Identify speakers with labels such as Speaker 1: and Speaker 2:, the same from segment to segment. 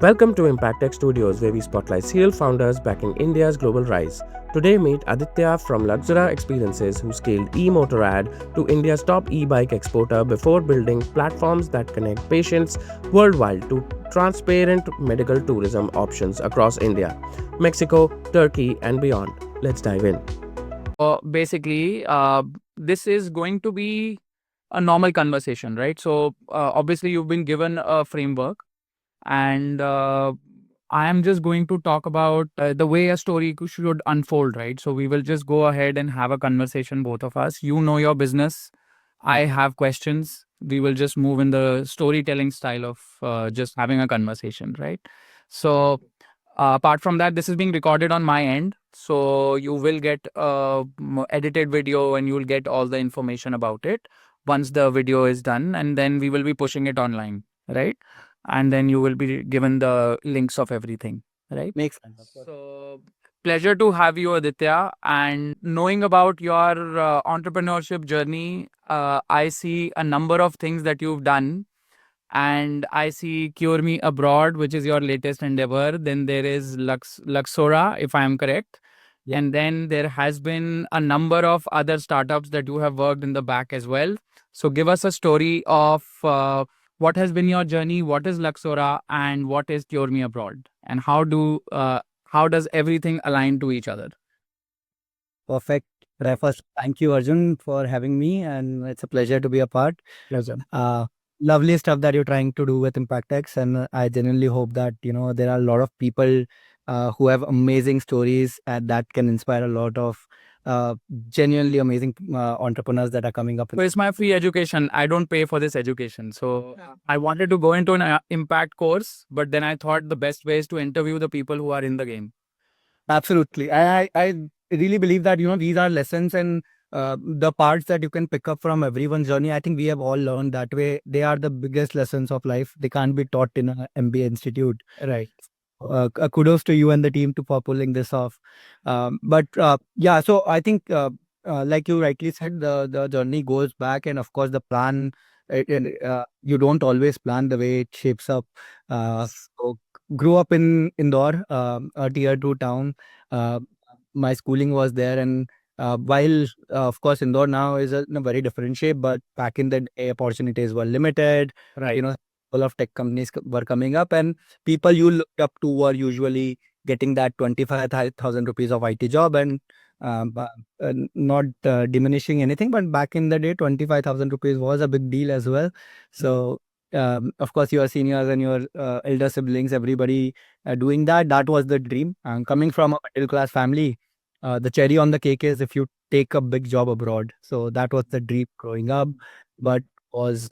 Speaker 1: Welcome to Impact Tech Studios, where we spotlight serial founders backing India's global rise. Today, meet Aditya from Luxura Experiences, who scaled eMotorrad to India's top e-bike exporter before building platforms that connect patients worldwide to transparent medical tourism options across India, Mexico, Turkey, and beyond. Let's dive in.
Speaker 2: Basically, this is going to be a normal conversation, right? So, obviously, you've been given a framework, and I am just going to talk about the way a story should unfold, right? So, we will just go ahead and have a conversation, both of us. You know your business. I have questions. We will just move in the storytelling style of just having a conversation, right? So, apart from that, this is being recorded on my end. So you will get edited video and you will get all the information about it once the video is done. And then we will be pushing it online, right? And then you will be given the links of everything, right?
Speaker 3: Makes sense. Of course.
Speaker 2: So pleasure to have you, Aditya. And knowing about your entrepreneurship journey, I see a number of things that you've done, and I see Cure Me Abroad, which is your latest endeavor. Then there is Luxora, if I am correct.
Speaker 3: Yeah.
Speaker 2: And then there has been a number of other startups that you have worked in the back as well. So give us a story of what has been your journey, what is Luxora, and what is Cure Me Abroad, and how does everything align to each other?
Speaker 3: Perfect. First, thank you, Arjun, for having me, and it's a pleasure to be a part.
Speaker 2: Pleasure.
Speaker 3: Lovely stuff that you're trying to do with ImpactX, and I genuinely hope that there are a lot of people who have amazing stories and that can inspire a lot of genuinely amazing entrepreneurs that are coming up.
Speaker 2: So it's my free education. I don't pay for this education. So I wanted to go into an impact course, but then I thought the best way is to interview the people who are in the game.
Speaker 3: Absolutely. I really believe that, these are lessons and the parts that you can pick up from everyone's journey. I think we have all learned that way. They are the biggest lessons of life. They can't be taught in an MBA institute.
Speaker 2: Right.
Speaker 3: Kudos to you and the team for pulling this off. Yeah, so I think, like you rightly said, the journey goes back, and of course, the plan. You don't always plan the way it shapes up. So grew up in Indore, a tier 2 town. Uh, my schooling was there, and while of course Indore now is in a very different shape, but back in the day opportunities were limited.
Speaker 2: Right.
Speaker 3: All of tech companies were coming up, and people you looked up to were usually getting that 25,000 rupees of IT job, and not diminishing anything, but back in the day 25,000 rupees was a big deal as well. So of course your seniors and your elder siblings, everybody doing that was the dream. And coming from a middle class family, the cherry on the cake is if you take a big job abroad. So that was the dream growing up, but was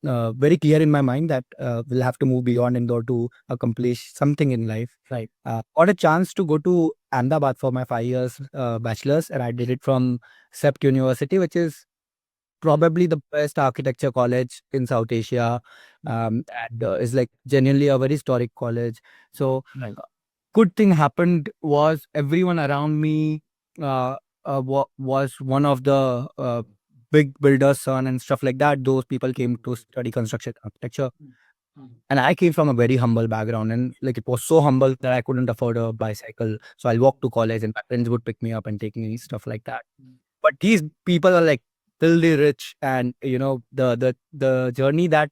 Speaker 3: very clear in my mind that we'll have to move beyond Indore to accomplish something in life.
Speaker 2: Right.
Speaker 3: Got a chance to go to Ahmedabad for my 5 years bachelor's, and I did it from CEPT University, which is probably the best architecture college in South Asia, and is like genuinely a very historic college. So
Speaker 2: Right.
Speaker 3: good thing happened was everyone around me was one of the big builder's son and stuff like that. Those people came to study construction architecture. And I came from a very humble background, and like it was so humble that I couldn't afford a bicycle. So I'll walk to college and my friends would pick me up and take me, stuff like that. But these people are like filthy rich, and the journey that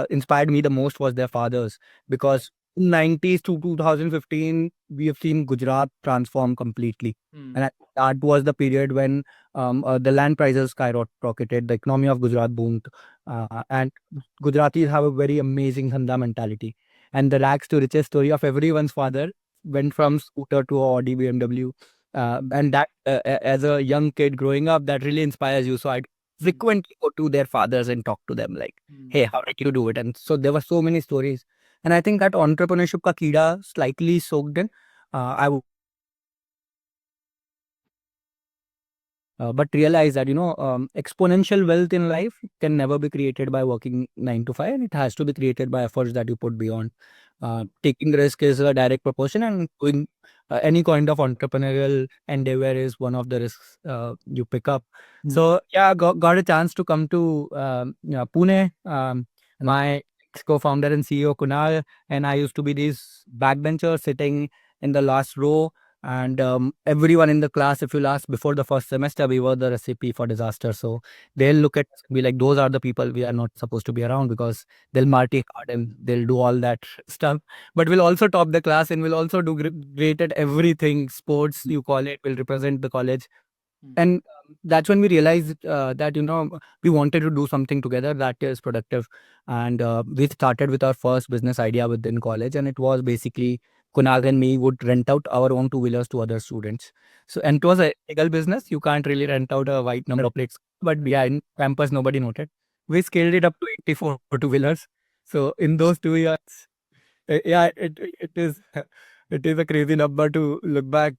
Speaker 3: inspired me the most was their fathers, because in 90s to 2015 we have seen Gujarat transform completely. And that was the period when the land prices skyrocketed, the economy of Gujarat boomed, and Gujaratis have a very amazing Dhanda mentality. And the rags to riches story of everyone's father went from scooter to Audi, BMW. And that, as a young kid growing up, that really inspires you. So I frequently go to their fathers and talk to them like, hey, how did you do it? And so there were so many stories. And I think that entrepreneurship ka keeda slightly soaked in. But realize that, exponential wealth in life can never be created by working 9 to 5, and it has to be created by efforts that you put beyond. Taking risk is a direct proportion, and doing any kind of entrepreneurial endeavor is one of the risks you pick up. So yeah, got a chance to come to Pune. My co-founder and CEO Kunal, and I used to be this backbencher sitting in the last row. And everyone in the class, if you'll ask before the first semester, we were the recipe for disaster. So they'll look at us and be like, those are the people we are not supposed to be around, because they'll party hard and they'll do all that stuff. But we'll also top the class and we'll also do great at everything. Sports, you call it, will represent the college. And that's when we realized that, we wanted to do something together that is productive. And we started with our first business idea within college. And it was basically Kunal and me would rent out our own two-wheelers to other students. So, and it was a legal business. You can't really rent out a white number of plates. But yeah, in campus, nobody noted. We scaled it up to 84 two-wheelers. So in those 2 years, yeah, it is it is a crazy number to look back.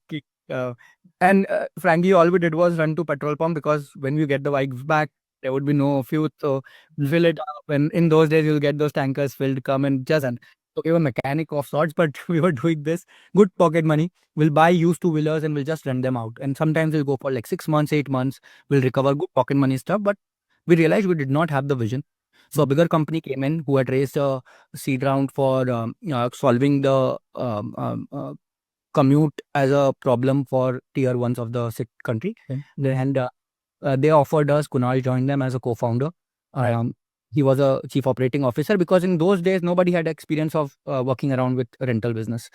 Speaker 3: And frankly, all we did was run to petrol pump, because when we get the bikes back, there would be no fuel. So fill it up. And in those days, you'll get those tankers filled, come and just. And so we were mechanic of sorts, but we were doing this good pocket money. We'll buy used two-wheelers and we'll just rent them out. And sometimes we'll go for like 6 months, 8 months. We'll recover good pocket money stuff. But we realized we did not have the vision. So a bigger company came in who had raised a seed round for solving the commute as a problem for tier ones of the country. And they offered us, Kunal joined them as a co-founder. He was a chief operating officer, because in those days, nobody had experience of working around with rental business.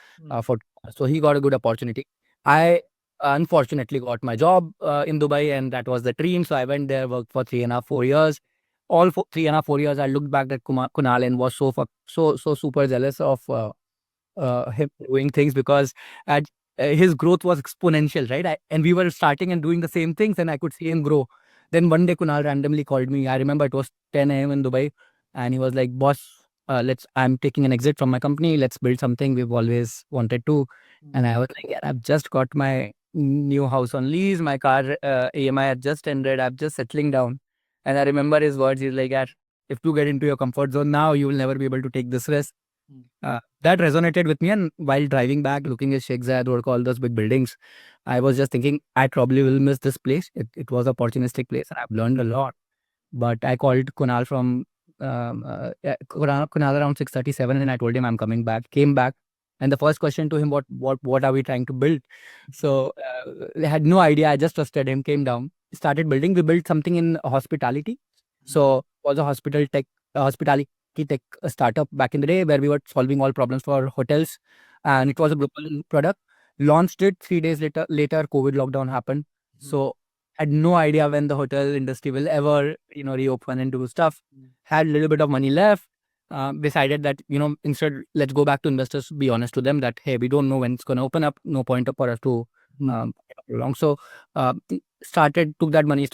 Speaker 3: So he got a good opportunity. I unfortunately got my job in Dubai, and that was the dream. So I went there, worked for 3.5, 4 years. All 3.5, 4 years, I looked back at Kunal and was so super jealous of him doing things, because his growth was exponential, right? And we were starting and doing the same things, and I could see him grow. Then one day, Kunal randomly called me. I remember it was 10 a.m. in Dubai, and he was like, "Boss, I'm taking an exit from my company. Let's build something we've always wanted to." And I was like, "Yeah, I've just got my new house on lease. My car EMI had just ended. I'm just settling down." And I remember his words. He's like, "Yeah, if you get into your comfort zone now, you will never be able to take this risk." That resonated with me. And while driving back, looking at Sheikh Zayed or all those big buildings, I was just thinking, I probably will miss this place. It was a opportunistic place, and I've learned a lot. But I called Kunal from Kunal around 6:37, and I told him I'm coming back. Came back, and the first question to him, what are we trying to build? So I had no idea. I just trusted him. Came down, started building. We built something in hospitality. So it was a hospitality tech startup back in the day, where we were solving all problems for hotels, and it was a global product. Launched it 3 days later, COVID lockdown happened. So had no idea when the hotel industry will ever reopen and do stuff. Had a little bit of money left. Decided that instead, let's go back to investors, be honest to them that, hey, we don't know when it's going to open up, no point for us to prolong. So took that money,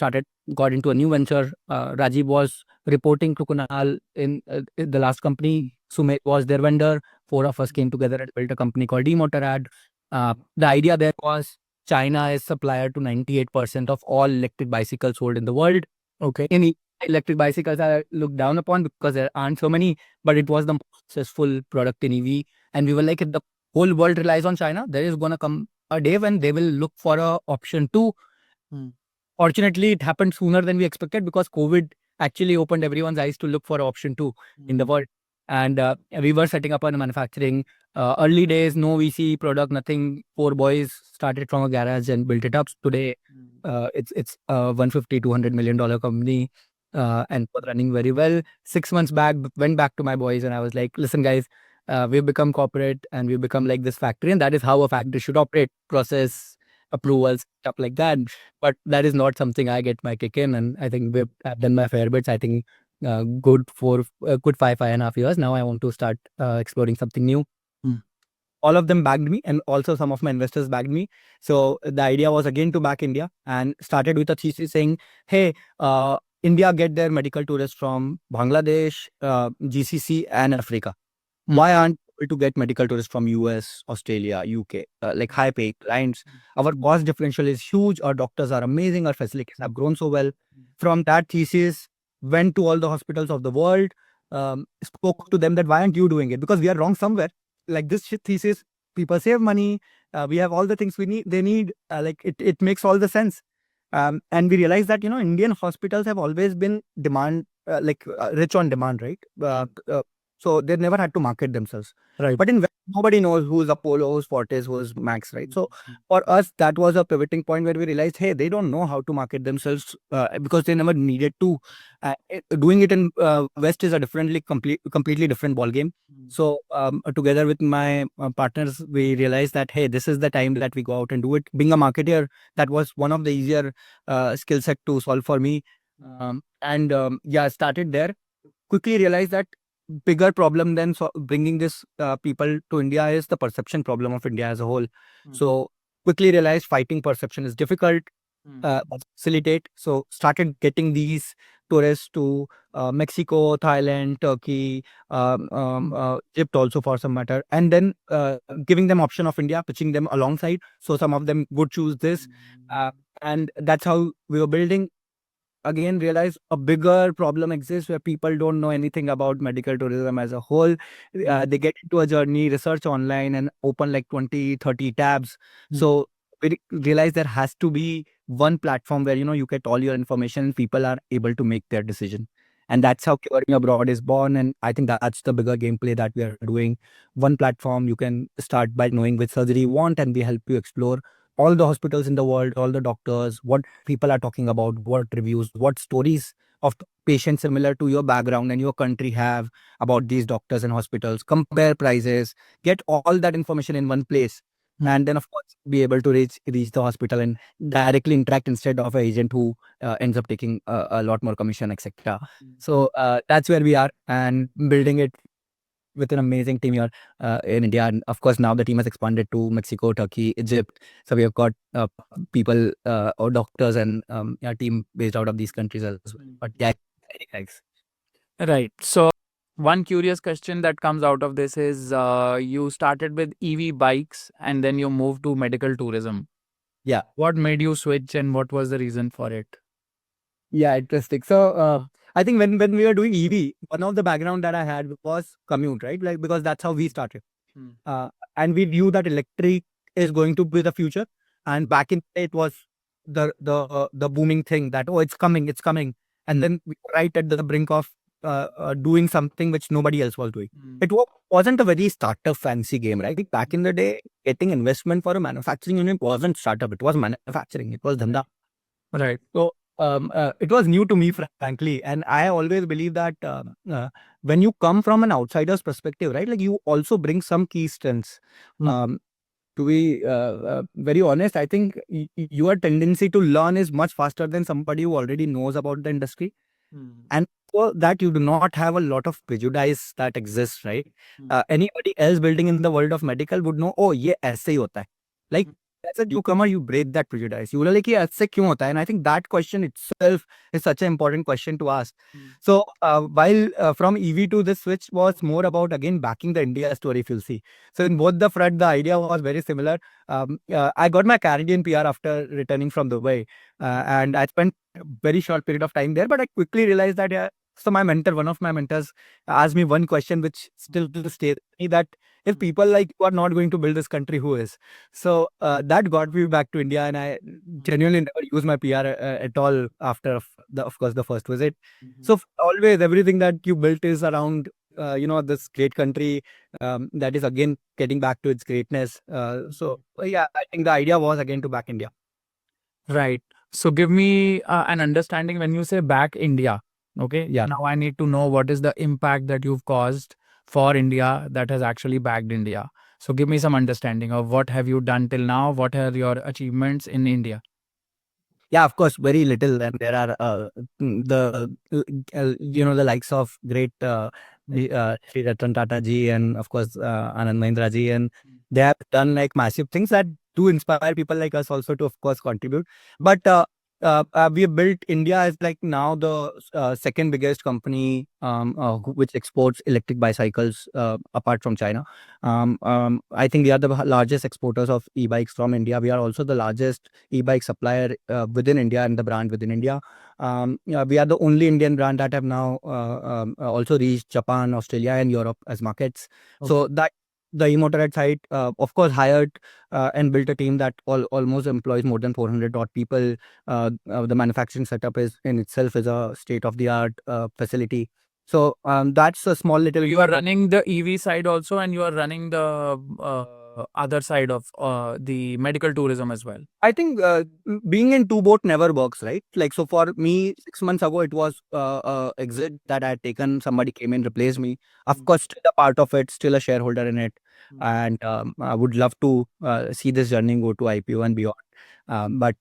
Speaker 3: got into a new venture. Rajiv was reporting to Kunal in the last company. Sumit was their vendor. 4 of us came together and built a company called eMotorrad. The idea there was, China is supplier to 98% of all electric bicycles sold in the world.
Speaker 2: Okay.
Speaker 3: Any electric bicycles are looked down upon because there aren't so many, but it was the most successful product in EV. And we were like, if the whole world relies on China, there is going to come a day when they will look for a option too. Fortunately, it happened sooner than we expected, because COVID actually opened everyone's eyes to look for option 2 in the world. And we were setting up on manufacturing. Early days, no VC product, nothing. 4 boys started from a garage and built it up. Today, it's a $150-200 million company, and was running very well. 6 months back, went back to my boys and I was like, listen guys, we've become corporate and we've become like this factory, and that is how a factory should operate. Process, approvals, stuff like that. But that is not something I get my kick in, and I think I've done my fair bits. I think good 5.5 years. Now I want to start exploring something new. All of them backed me, and also some of my investors backed me. So the idea was again to back India, and started with a thesis saying, hey, India get their medical tourists from Bangladesh, GCC and Africa. Why aren't we to get medical tourists from US, Australia, UK, like high paying clients? Our cost differential is huge. Our doctors are amazing. Our facilities have grown so well. From that thesis, went to all the hospitals of the world, spoke to them that why aren't you doing it? Because we are wrong somewhere. Like this thesis, people save money. We have all the things they need. Like it makes all the sense. And we realized that, Indian hospitals have always been rich on demand, right? So they never had to market themselves.
Speaker 1: Right.
Speaker 3: But in West, nobody knows who's Apollo, who's Fortis, who's Max, right? So for us, that was a pivoting point where we realized, hey, they don't know how to market themselves because they never needed to. Doing it in West is a completely different ball game. So together with my partners, we realized that, hey, this is the time that we go out and do it. Being a marketer, that was one of the easier skill set to solve for me. Yeah, started there. Quickly realized that bigger problem than bringing this people to India is the perception problem of India as a whole. So quickly realized fighting perception is difficult. Facilitate. So started getting these tourists to Mexico, Thailand, Turkey, Egypt also for some matter, and then giving them option of India, pitching them alongside. So some of them would choose this, and that's how we were building. Again, realize a bigger problem exists where people don't know anything about medical tourism as a whole. They get into a journey, research online and open like 20, 30 tabs. So we realize there has to be one platform where, you get all your information and people are able to make their decision. And that's how Curing Abroad is born. And I think that's the bigger gameplay that we are doing. One platform, you can start by knowing which surgery you want, and we help you explore all the hospitals in the world, all the doctors, what people are talking about, what reviews, what stories of patients similar to your background and your country have about these doctors and hospitals, compare prices, get all that information in one place. And then, of course, be able to reach the hospital and directly interact instead of an agent who ends up taking a lot more commission, etc. So that's where we are, and building it with an amazing team here in India. And of course, now the team has expanded to Mexico, Turkey, Egypt. So we have got people or doctors and our team based out of these countries as well. But yeah, thanks.
Speaker 2: Right. So one curious question that comes out of this is you started with EV bikes and then you moved to medical tourism.
Speaker 3: Yeah.
Speaker 2: What made you switch and what was the reason for it?
Speaker 3: Yeah, interesting. So I think when we were doing EV, one of the background that I had was commute, right? Like, because that's how we started. And we knew that electric is going to be the future. And back in the day, it was the booming thing that, oh, it's coming. And then we were right at the brink of doing something which nobody else was doing. It wasn't a very startup fancy game, right? Back in the day, getting investment for a manufacturing unit wasn't startup. It was manufacturing. It was dhanda.
Speaker 2: Right.
Speaker 3: So it was new to me, frankly, and I always believe that when you come from an outsider's perspective, right, like you also bring some key strengths. To be very honest, I think your tendency to learn is much faster than somebody who already knows about the industry, and for that you do not have a lot of prejudice that exists, right? Anybody else building in the world of medical would know, oh, ये ऐसे ही होता है. Like, as a newcomer, you break that prejudice. You will like, ये ऐसे क्यों होता है? And I think that question itself is such an important question to ask. So while from EV to this switch was more about, again, backing the India story, if you'll see. So in both the front, the idea was very similar. I got my Canadian PR after returning from Dubai, and I spent a very short period of time there, but I quickly realized that, yeah, so one of my mentors asked me one question, which still to this day, that if people like you are not going to build this country, who is? So that got me back to India, and I genuinely never used my PR at all after, of course, the first visit. So always everything that you built is around, this great country that is again getting back to its greatness. So yeah, I think the idea was again to back India.
Speaker 2: Right. So give me an understanding when you say back India. Okay.
Speaker 3: Yeah.
Speaker 2: Now I need to know what is the impact that you've caused for India that has actually backed India. So give me some understanding of what have you done till now? What are your achievements in India?
Speaker 3: Yeah, of course, very little. And there are the likes of great Sri Ratan Tata ji and of course Anand Mahindra ji, and they have done like massive things that do inspire people like us also to, of course, contribute. But we have built India as like now the second biggest company which exports electric bicycles apart from China. I think we are the largest exporters of e-bikes from India. We are also the largest e-bike supplier within India and the brand within India. We are the only Indian brand that have now also reached Japan, Australia, and Europe as markets. Okay. So that the eMotorrad site, of course, hired and built a team that almost employs more than 400 odd people. The manufacturing setup is in itself is a state-of-the-art facility. So that's a small little.
Speaker 2: You are running the EV side also, and you are running the other side of the medical tourism as well.
Speaker 3: I think being in two boat never works, right? Like, so for me, 6 months ago, it was exit that I had taken. Somebody came in, replaced me. Of course, still a part of it, still a shareholder in it. And I would love to see this journey go to IPO and beyond. But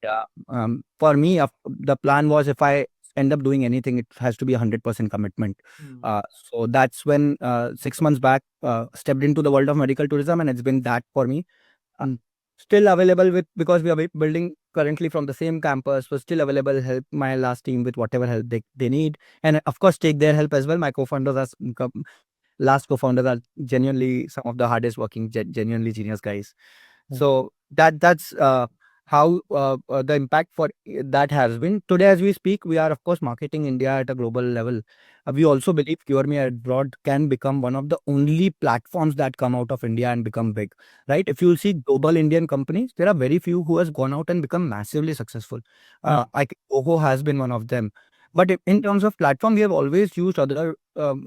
Speaker 3: for me, the plan was if I end up doing anything, it has to be 100% commitment. So that's when 6 months back, stepped into the world of medical tourism, and it's been that for me. Still available with, because we are building currently from the same campus, so still available, help my last team with whatever help they need, and of course take their help as well. My co-founders are last co-founders are genuinely some of the hardest working, genuinely genius guys. So that's how the impact for that has been. Today, as we speak, we are of course marketing India at a global level. We also believe CureMe Abroad can become one of the only platforms that come out of India and become big, right? If you see global Indian companies, there are very few who has gone out and become massively successful. I think Oho has been one of them. But in terms of platform, we have always used other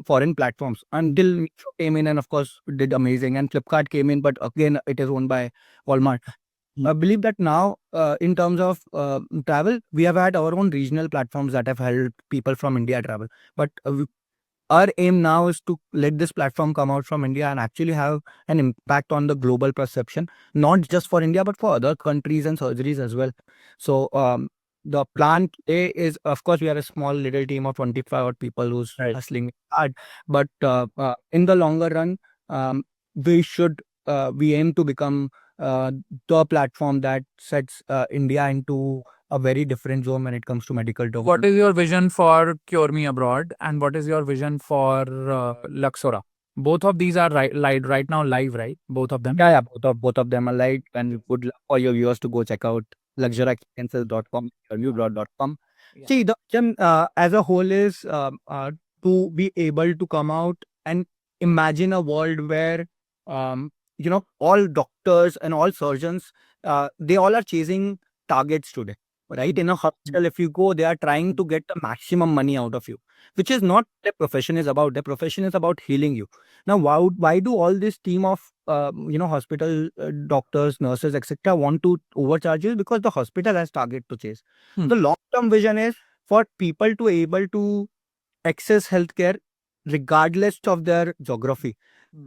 Speaker 3: foreign platforms until Meesho came in and of course did amazing, and Flipkart came in, but again it is owned by Walmart. I believe that now, in terms of travel, we have had our own regional platforms that have helped people from India travel. But our aim now is to let this platform come out from India and actually have an impact on the global perception, not just for India, but for other countries and surgeries as well. So the plan today is, of course, we are a small little team of 25 odd people who's hustling hard. But in the longer run, we aim to become the platform that sets India into a very different zone when it comes to medical tourism.
Speaker 2: What is your vision for CureMe Abroad, and what is your vision for Luxora? Both of these are right now live, right? Both of them.
Speaker 3: Yeah, both of them are live, and we would love for your viewers to go check out luxuraexpenses.com, CureMeAbroad.com.
Speaker 2: Yeah.
Speaker 3: See, the vision as a whole is to be able to come out and imagine a world where all doctors and all surgeons, they all are chasing targets today, right? In a hospital, if you go, they are trying to get the maximum money out of you, which is not their profession is about. Their profession is about healing you. Now, why do all this team of hospital doctors, nurses, etc. want to overcharge you? Because the hospital has target to chase. The long-term vision is for people to able to access healthcare regardless of their geography,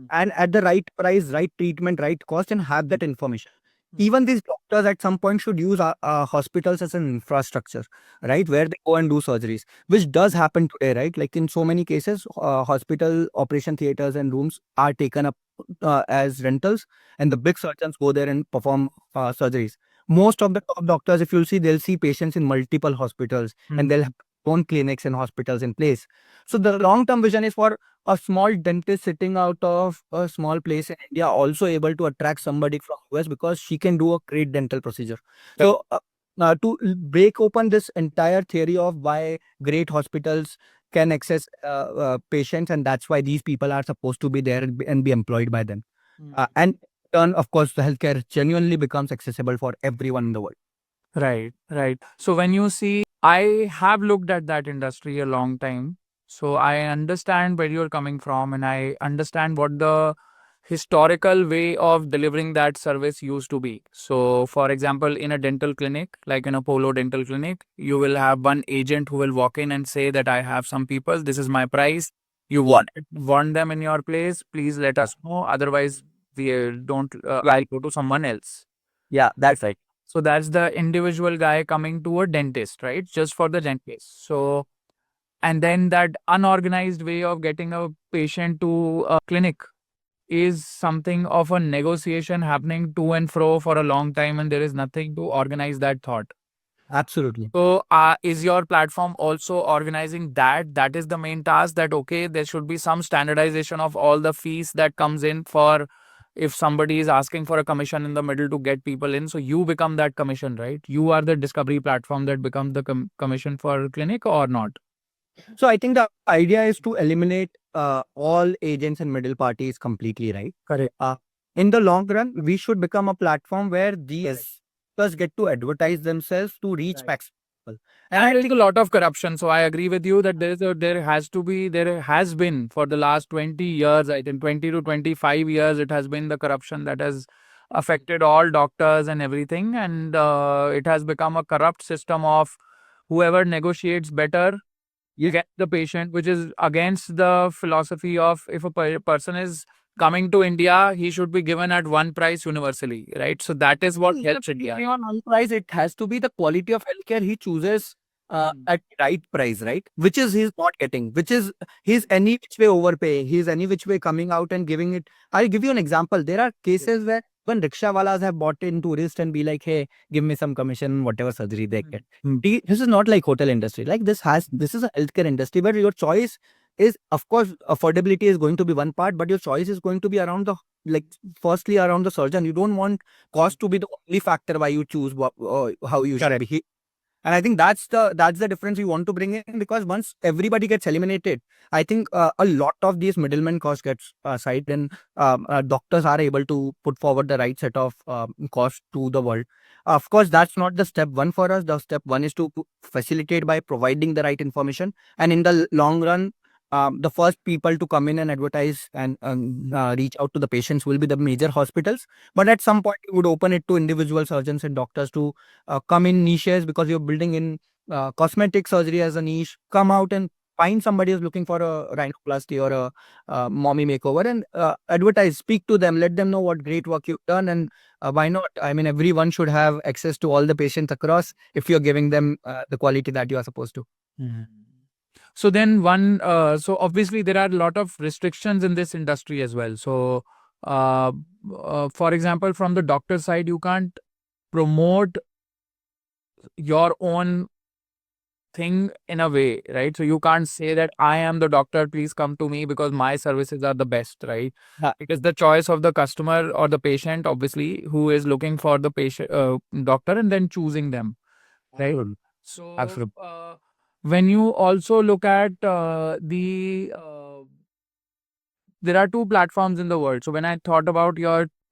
Speaker 3: and at the right price, right treatment, right cost, and have that information. Even these doctors at some point should use hospitals as an infrastructure, right, where they go and do surgeries, which does happen today, right? Like in so many cases, hospital operation theaters and rooms are taken up as rentals, and the big surgeons go there and perform surgeries. Most of the top doctors, if you'll see, they'll see patients in multiple hospitals, and they'll have own clinics and hospitals in place. So the long-term vision is for a small dentist sitting out of a small place in India also able to attract somebody from US because she can do a great dental procedure. So to break open this entire theory of why great hospitals can access patients, and that's why these people are supposed to be there and be employed by them. And turn, of course, the healthcare genuinely becomes accessible for everyone in the world.
Speaker 2: Right. So when you see, I have looked at that industry a long time. So I understand where you're coming from, and I understand what the historical way of delivering that service used to be. So for example, in a dental clinic, like in Apollo Dental Clinic, you will have one agent who will walk in and say that I have some people, this is my price. You want them in your place, please let us know. Otherwise, we don't, I'll go to someone else.
Speaker 3: Yeah, that's right.
Speaker 2: So that's the individual guy coming to a dentist, right? Just for the dentist. So, and then that unorganized way of getting a patient to a clinic is something of a negotiation happening to and fro for a long time, and there is nothing to organize that thought.
Speaker 3: Absolutely.
Speaker 2: So, is your platform also organizing that? That is the main task, that, okay, there should be some standardization of all the fees that comes in for if somebody is asking for a commission in the middle to get people in. So you become that commission, right? You are the discovery platform that becomes the commission for clinic, or not?
Speaker 3: So I think the idea is to eliminate all agents and middle parties completely, right?
Speaker 2: Correct.
Speaker 3: In the long run, we should become a platform where these doctors get to advertise themselves to reach And
Speaker 2: And I think a lot of corruption. So I agree with you that there has been for the last 20 years, I think 20 to 25 years, it has been the corruption that has affected all doctors and everything. And it has become a corrupt system of whoever negotiates better, you get the patient, which is against the philosophy of if a person is coming to India, he should be given at one price universally, right? So that is what helps India.
Speaker 3: on one price, it has to be the quality of healthcare he chooses at right price, right? Which is he's not getting, which is he's any which way overpaying, he's any which way coming out and giving it. I'll give you an example. There are cases where when rickshawalas have bought in tourists and be like, hey, give me some commission, whatever surgery they get. This is not like hotel industry. Like this is a healthcare industry where your choice is, of course, affordability is going to be one part, but your choice is going to be around the, like, firstly around the surgeon. You don't want cost to be the only factor why you choose how you should be. And I think that's the difference we want to bring in, because once everybody gets eliminated, I think a lot of these middlemen cost gets aside, and doctors are able to put forward the right set of cost to the world. Of course, that's not the step one for us. The step one is to facilitate by providing the right information, and in the long run, the first people to come in and advertise and reach out to the patients will be the major hospitals. But at some point, we would open it to individual surgeons and doctors to come in niches, because you're building in cosmetic surgery as a niche. Come out and find somebody who's looking for a rhinoplasty or a mommy makeover, and advertise, speak to them, let them know what great work you've done, and why not? I mean, everyone should have access to all the patients across if you're giving them the quality that you are supposed to.
Speaker 2: So then so obviously there are a lot of restrictions in this industry as well. So for example, from the doctor side, you can't promote your own thing in a way, right? So you can't say that I am the doctor, please come to me because my services are the best, right? It is the choice of the customer or the patient, obviously, who is looking for the patient doctor and then choosing them, right? So when you also look at there are two platforms in the world. So when I thought about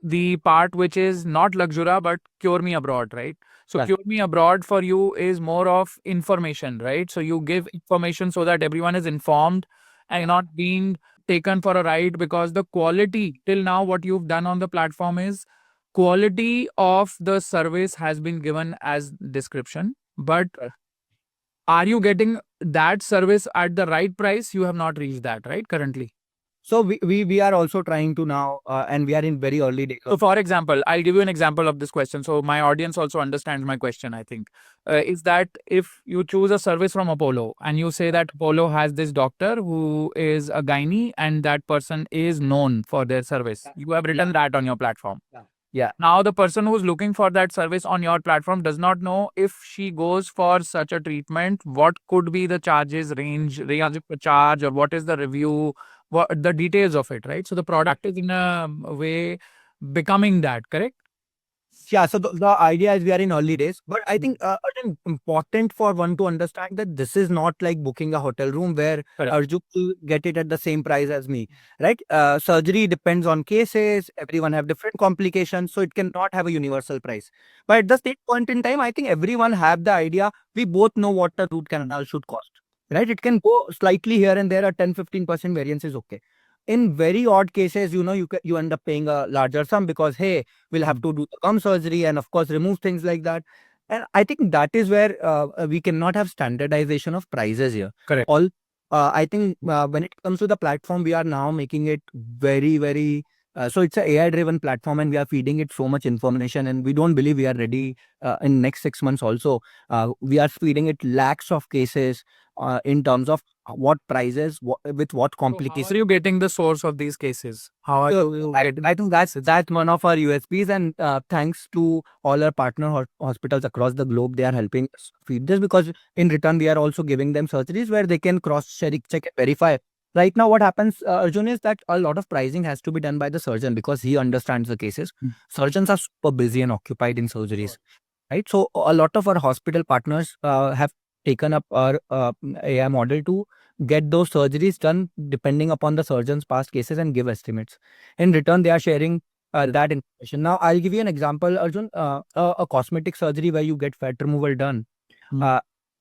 Speaker 2: the part which is not Luxura but Cure Me Abroad, right? So
Speaker 3: Right.
Speaker 2: Cure Me Abroad for you is more of information, right? So you give information so that everyone is informed and not being taken for a ride, because the quality till now what you've done on the platform is quality of the service has been given as description, but are you getting that service at the right price? You have not reached that, right? Currently.
Speaker 3: So we are also trying to now, and we are in very early days.
Speaker 2: So, for example, I'll give you an example of this question. So, my audience also understands my question, I think. Is that if you choose a service from Apollo and you say that Apollo has this doctor who is a gynae and that person is known for their service, you have written that on your platform.
Speaker 3: Yeah.
Speaker 2: Now, the person who's looking for that service on your platform does not know if she goes for such a treatment, what could be the charges, range of charge, or what is the review, what the details of it, right? So the product is in a way becoming that, correct?
Speaker 3: Yeah, so the idea is we are in early days, but I think it is important for one to understand that this is not like booking a hotel room where
Speaker 2: Correct.
Speaker 3: Arju will get it at the same price as me, right? Surgery depends on cases. Everyone have different complications, so it cannot have a universal price. But at the same point in time, I think everyone have the idea. We both know what a root canal should cost, right? It can go slightly here and there. A 10-15% variance is okay. In very odd cases, you end up paying a larger sum because, hey, we'll have to do the gum surgery and of course remove things like that. And I think that is where we cannot have standardization of prices here.
Speaker 2: Correct.
Speaker 3: I think when it comes to the platform, we are now making it very, very so it's an AI driven platform and we are feeding it so much information, and we don't believe we are ready in next 6 months also. We are feeding it lakhs of cases in terms of what prices, with what
Speaker 2: How
Speaker 3: complications.
Speaker 2: are you getting the source of these cases? How are you getting?
Speaker 3: I think that's one of our USPs, and thanks to all our partner hospitals across the globe, they are helping us feed this, because in return we are also giving them surgeries where they can cross check and verify. Right now, what happens, Arjun, is that a lot of pricing has to be done by the surgeon because he understands the cases. Surgeons are super busy and occupied in surgeries, right? So a lot of our hospital partners have taken up our AI model to get those surgeries done depending upon the surgeon's past cases and give estimates. In return, they are sharing that information. Now, I'll give you an example, Arjun. A cosmetic surgery where you get fat removal done.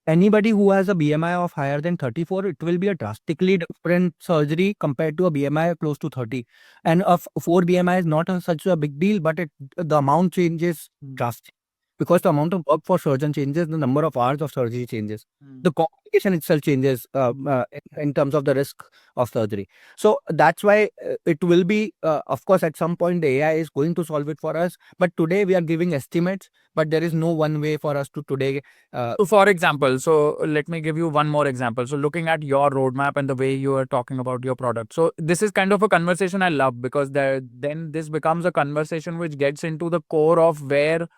Speaker 3: anybody who has a BMI of higher than 34, it will be a drastically different surgery compared to a BMI close to 30. And a 4 BMI is not such a big deal, but the amount changes drastically. Because the amount of work for surgeon changes, the number of hours of surgery changes. The complication itself changes in terms of the risk of surgery. So that's why it will be, of course, at some point the AI is going to solve it for us. But today we are giving estimates, but there is no one way for us to today.
Speaker 2: So for example, so let me give you one more example. So looking at your roadmap and the way you are talking about your product. So this is kind of a conversation I love because then this becomes a conversation which gets into the core of where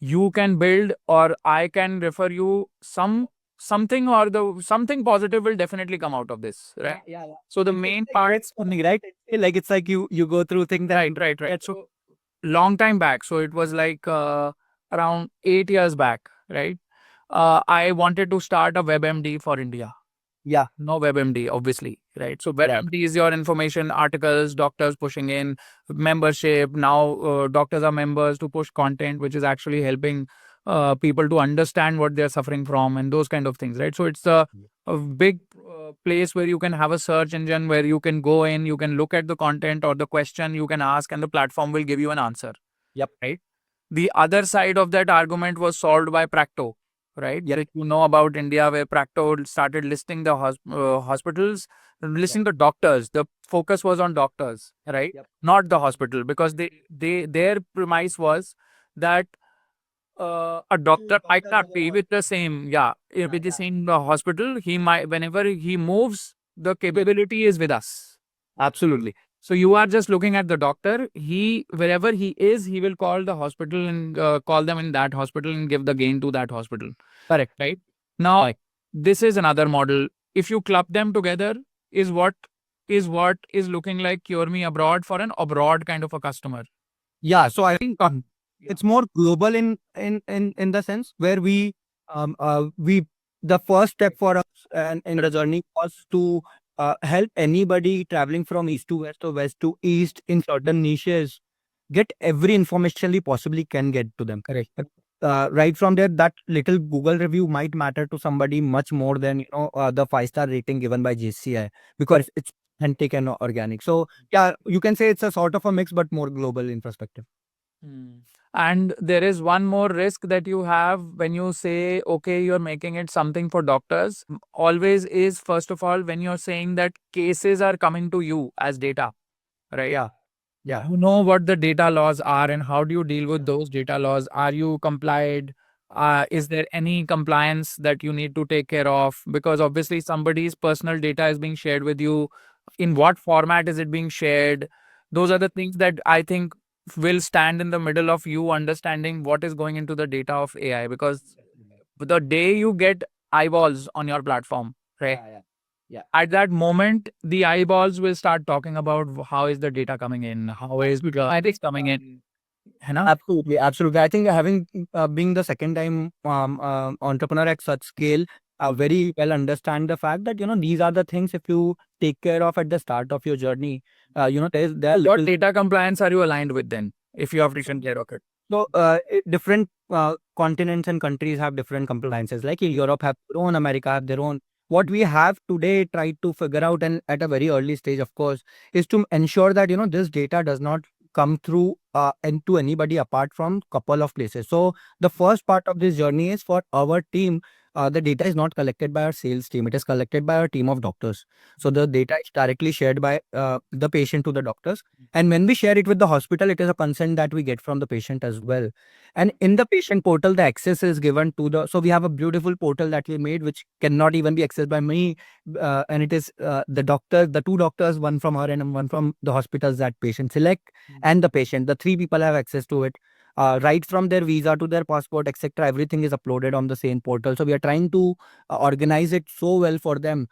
Speaker 2: you can build or I can refer you something or the something positive will definitely come out of this, right?
Speaker 3: Yeah.
Speaker 2: So the main part,
Speaker 3: It's funny, right? Like it's like you go through things that
Speaker 2: right. So long time back, so it was like around 8 years back, right? I wanted to start a WebMD for India.
Speaker 3: yeah.
Speaker 2: No WebMD, obviously, right? So WebMD is your information, articles, doctors pushing in, membership. Now doctors are members to push content, which is actually helping people to understand what they're suffering from and those kind of things, right? So it's a big place where you can have a search engine where you can go in, you can look at the content or the question you can ask, and the platform will give you an answer.
Speaker 3: Yep.
Speaker 2: Right. The other side of that argument was solved by Practo, right?
Speaker 3: Yep.
Speaker 2: Like you know about India, where Practo started listing the hospitals, listing the doctors. The focus was on doctors, right?
Speaker 3: Yep.
Speaker 2: Not the hospital, because their premise was that a doctor might not be with the same, with the same hospital. He might, whenever he moves, the capability is with us.
Speaker 3: Absolutely.
Speaker 2: So you are just looking at the doctor. He, wherever he is, he will call the hospital and call them in that hospital and give the gain to that hospital.
Speaker 3: Correct.
Speaker 2: Right. Now,
Speaker 3: Right.
Speaker 2: this is another model. If you club them together, is what is looking like Cure Me Abroad for an abroad kind of a customer.
Speaker 3: Yeah. So I think it's more global in the sense where we the first step for us and in the journey was to help anybody traveling from east to west or west to east in certain niches get every information we possibly can get to them. Correct. Right from there, that little Google review might matter to somebody much more than the 5-star rating given by JCI because it's authentic and organic. So yeah, you can say it's a sort of a mix, but more global in perspective.
Speaker 2: And there is one more risk that you have when you say, okay, you're making it something for doctors. Always is, first of all, when you're saying that cases are coming to you as data, right?
Speaker 3: Yeah. Yeah.
Speaker 2: You know what the data laws are and how do you deal with those data laws? Are you complied? Is there any compliance that you need to take care of? Because obviously somebody's personal data is being shared with you. In what format is it being shared? Those are the things that I think will stand in the middle of you understanding what is going into the data of AI. Because the day you get eyeballs on your platform, right? At that moment, the eyeballs will start talking about how is the data coming in, how is the analytics coming in. है ना?
Speaker 3: Absolutely, absolutely. I think having being the second time entrepreneur at such scale, very well understand the fact that these are the things if you take care of at the start of your journey, there are
Speaker 2: What data compliance are you aligned with then, if you have taken care of it?
Speaker 3: So different continents and countries have different compliances. Like Europe have their own, America have their own. What we have today tried to figure out, and at a very early stage, of course, is to ensure that this data does not come through and to anybody apart from couple of places. So the first part of this journey is for our team. The data is not collected by our sales team; it is collected by our team of doctors. So the data is directly shared by the patient to the doctors. And when we share it with the hospital, it is a consent that we get from the patient as well. And in the patient portal, the access is given to so we have a beautiful portal that we made, which cannot even be accessed by me. And it is the two doctors, one from her and one from the hospitals that patient select, and the patient. The three people have access to it. Right from their visa to their passport, etc. Everything is uploaded on the same portal. So we are trying to organize it so well for them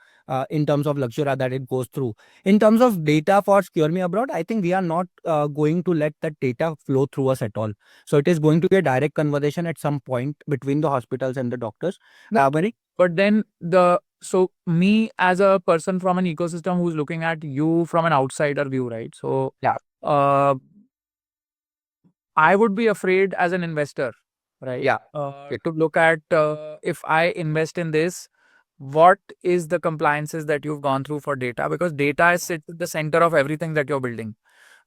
Speaker 3: in terms of Luxura that it goes through. In terms of data for Cure Me Abroad, I think we are not going to let that data flow through us at all. So it is going to be a direct conversation at some point between the hospitals and the doctors.
Speaker 2: But then so me as a person from an ecosystem who's looking at you from an outsider view, right? So
Speaker 3: Yeah.
Speaker 2: I would be afraid as an investor right?
Speaker 3: Yeah.
Speaker 2: To look at if I invest in this, what is the compliances that you've gone through for data? Because data is sits at the center of everything that you're building.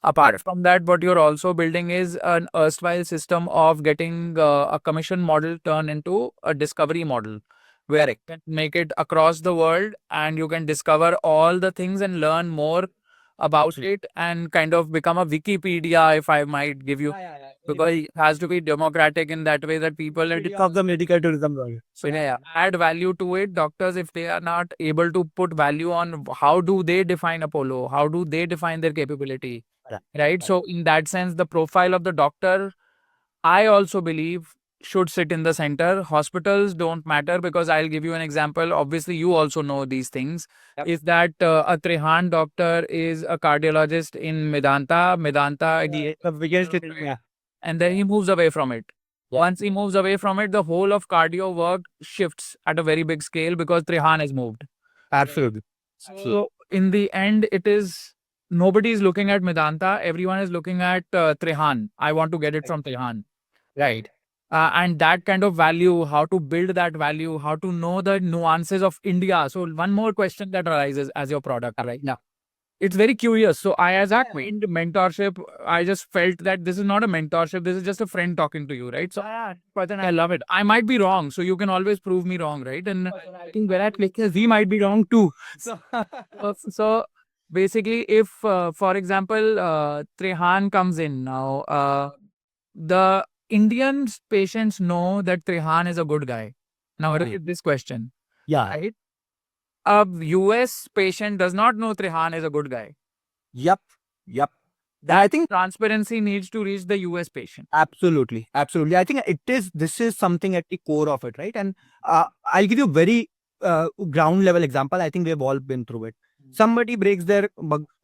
Speaker 2: Apart from that, what you're also building is an erstwhile system of getting a commission model turned into a discovery model, where you can make it across the world and you can discover all the things and learn more about it and kind of become a Wikipedia, if I might give you, because it has to be democratic in that way that people
Speaker 3: Of the medical tourism world.
Speaker 2: so yeah, add value to it. Doctors, if they are not able to put value on how do they define Apollo, how do they define their capability, right? So in that sense, the profile of the doctor, I also believe, should sit in the center. Hospitals don't matter because I'll give you an example. Obviously, you also know these things.
Speaker 3: Yep.
Speaker 2: Is that a Trehan doctor is a cardiologist in Medanta,
Speaker 3: The biggest, yeah.
Speaker 2: and then he moves away from it.
Speaker 3: Yeah.
Speaker 2: Once he moves away from it, the whole of cardio work shifts at a very big scale because Trehan has moved.
Speaker 3: Absolutely.
Speaker 2: So in the end, it is nobody is looking at Medanta. Everyone is looking at Trehan. I want to get it from Trehan.
Speaker 3: Right.
Speaker 2: And that kind of value, how to build that value, how to know the nuances of India. So one more question that arises as your product, right?
Speaker 3: Yeah.
Speaker 2: It's very curious. So I, as I in mentorship, I just felt that this is not a mentorship. This is just a friend talking to you, right? So I love it. I might be wrong. So you can always prove me wrong, right? And I think where I click is we might be wrong too. So basically, if, for example, Trehan comes in now, the Indian patients know that Trehan is a good guy. Now, read this question,
Speaker 3: Yeah.
Speaker 2: right? A US patient does not know Trehan is a good guy.
Speaker 3: Yep. I think
Speaker 2: Transparency needs to reach the US patient.
Speaker 3: absolutely. I think this is something at the core of it, right? And I'll give you a very ground level example. I think we've all been through it. Somebody breaks their,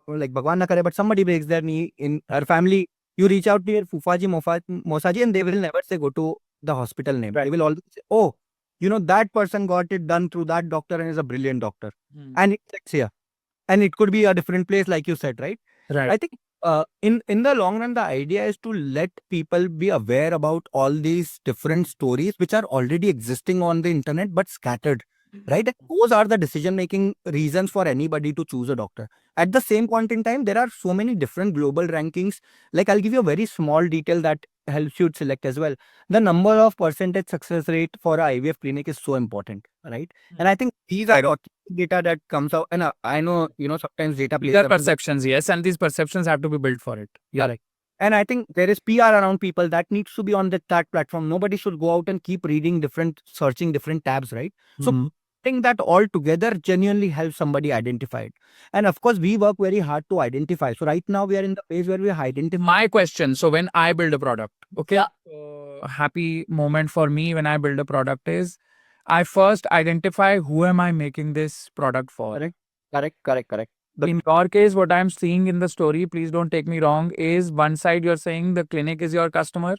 Speaker 3: like Bhagwan na kare, but somebody breaks their knee in her family. You reach out to your Fufaji, Mosaji, and they will never say go to the hospital name. They will always say, oh, that person got it done through that doctor and is a brilliant doctor. And it's here. And it could be a different place, like you said, right?
Speaker 2: Right.
Speaker 3: I think in the long run, the idea is to let people be aware about all these different stories which are already existing on the internet but scattered, right? And those are the decision-making reasons for anybody to choose a doctor. At the same point in time, there are so many different global rankings. Like I'll give you a very small detail that helps you select as well. The number of percentage success rate for a IVF clinic is so important, right? And I think these are data that comes out, and I know sometimes data plays
Speaker 2: There are
Speaker 3: a-
Speaker 2: perceptions, yes, and these perceptions have to be built for it. Yeah.
Speaker 3: Correct. And I think there is PR around people that needs to be on that platform. Nobody should go out and keep searching different tabs, right? So putting that all together genuinely helps somebody identify it. And of course, we work very hard to identify. So right now we are in the phase where we identify.
Speaker 2: My question, so when I build a product, okay, a happy moment for me when I build a product is I first identify who am I making this product for.
Speaker 3: Correct.
Speaker 2: In your case, what I'm seeing in the story, please don't take me wrong, is one side you're saying the clinic is your customer,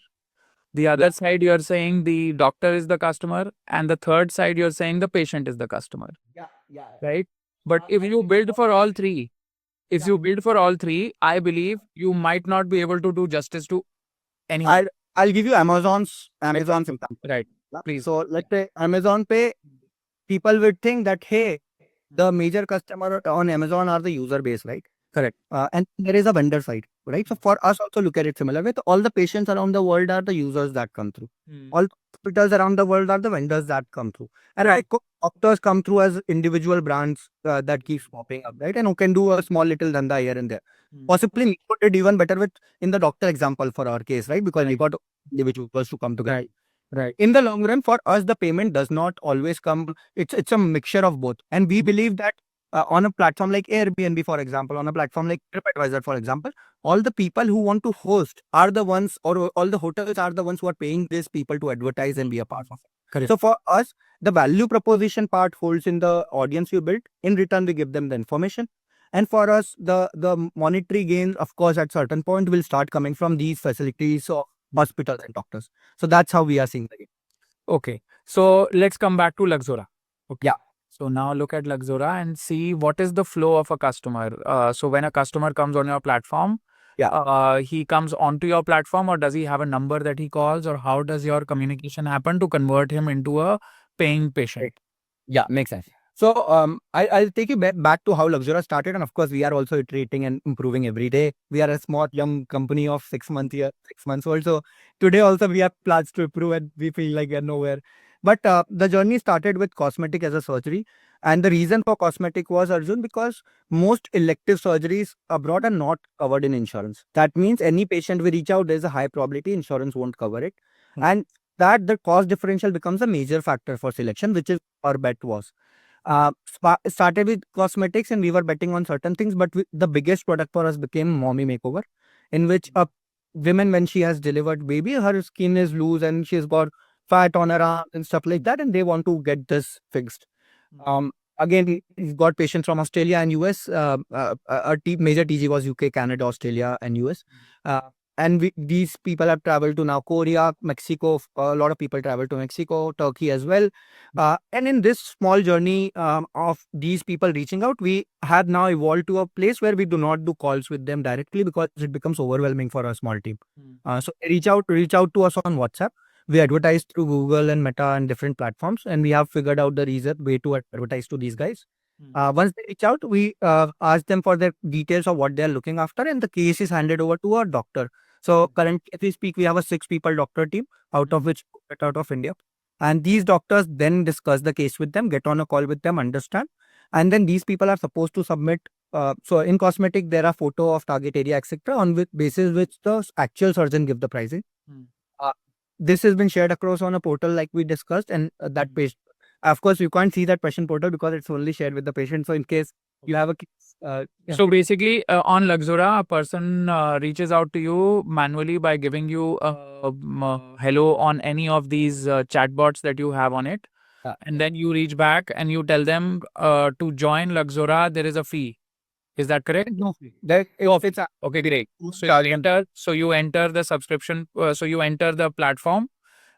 Speaker 2: the other side you're saying the doctor is the customer, and the third side you're saying the patient is the customer,
Speaker 3: Yeah.
Speaker 2: right? But if you build for all three, I believe you might not be able to do justice to anyone.
Speaker 3: I'll give you Amazon's example.
Speaker 2: Right. Please.
Speaker 3: So let's say Amazon Pay, people would think that, hey, the major customer on Amazon are the user base, right?
Speaker 2: Correct.
Speaker 3: And there is a vendor side, right? So for us also look at it similar way. All the patients around the world are the users that come through. All hospitals around the world are the vendors that come through. And doctors come through as individual brands that keeps popping up, right? And who can do a small little dhanda here and there. Possibly we put it even better in the doctor example for our case, right? Because we got individuals to come together. Right. In the long run, for us, the payment does not always come. It's a mixture of both. And we believe that on a platform like Airbnb, for example, on a platform like TripAdvisor, for example, all the people who want to host are the ones, or all the hotels are the ones who are paying these people to advertise and be a part of it.
Speaker 2: Correct.
Speaker 3: So for us, the value proposition part holds in the audience you build. In return, we give them the information. And for us, the monetary gain, of course, at certain point will start coming from these facilities or hospitals and doctors. So that's how we are seeing it.
Speaker 2: Okay. So let's come back to Luxora. Okay.
Speaker 3: Yeah.
Speaker 2: So now look at Luxora and see what is the flow of a customer. So when a customer comes on your platform, he comes onto your platform, or does he have a number that he calls, or how does your communication happen to convert him into a paying patient?
Speaker 3: Yeah, makes sense. So I'll take you back to how Luxura started, and of course we are also iterating and improving every day. We are a small young company of 6 months old. So today also we have plans to improve, and we feel like we're nowhere. But the journey started with cosmetic as a surgery, and the reason for cosmetic was, Arjun, because most elective surgeries abroad are not covered in insurance. That means any patient we reach out, there's a high probability insurance won't cover it, and that the cost differential becomes a major factor for selection, which is our bet was. Started with cosmetics and we were betting on certain things, but the biggest product for us became mommy makeover, in which a woman, when she has delivered baby, her skin is loose and she's got fat on her arm and stuff like that, and they want to get this fixed. Again, we've got patients from Australia and US. Our major TG was UK, Canada, Australia, and US. And these people have traveled to now Korea, Mexico. A lot of people travel to Mexico, Turkey as well. And in this small journey of these people reaching out, we have now evolved to a place where we do not do calls with them directly because it becomes overwhelming for a small team. So reach out to us on WhatsApp. We advertise through Google and Meta and different platforms, and we have figured out the way to advertise to these guys. Once they reach out, we ask them for their details of what they are looking after, and the case is handed over to our doctor. So currently, as we speak, we have a 6-people doctor team, out of which out of India. And these doctors then discuss the case with them, get on a call with them, understand. And then these people are supposed to submit. So in cosmetic, there are photo of target area, etc., on which basis which the actual surgeon give the pricing. This has been shared across on a portal like we discussed, and that page. Of course, you can't see that patient portal because it's only shared with the patient. So in case you have a case,
Speaker 2: So basically, on Luxura, a person reaches out to you manually by giving you a hello on any of these chatbots that you have on it. And then you reach back and you tell them to join Luxura, there is a fee. Is that correct?
Speaker 3: no, it's
Speaker 2: Okay, great. So you enter the subscription. So you enter the platform.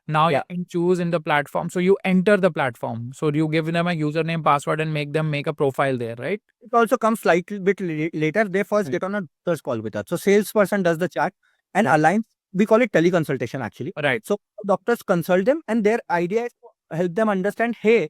Speaker 2: Now you can choose in the platform. So you enter the platform. So you give them a username, password, and make them make a profile there, right?
Speaker 3: It also comes slightly bit later. They first get on a doctor's call with us. So salesperson does the chat and aligns. We call it teleconsultation actually.
Speaker 2: Right.
Speaker 3: So doctors consult them, and their idea is to help them understand, hey,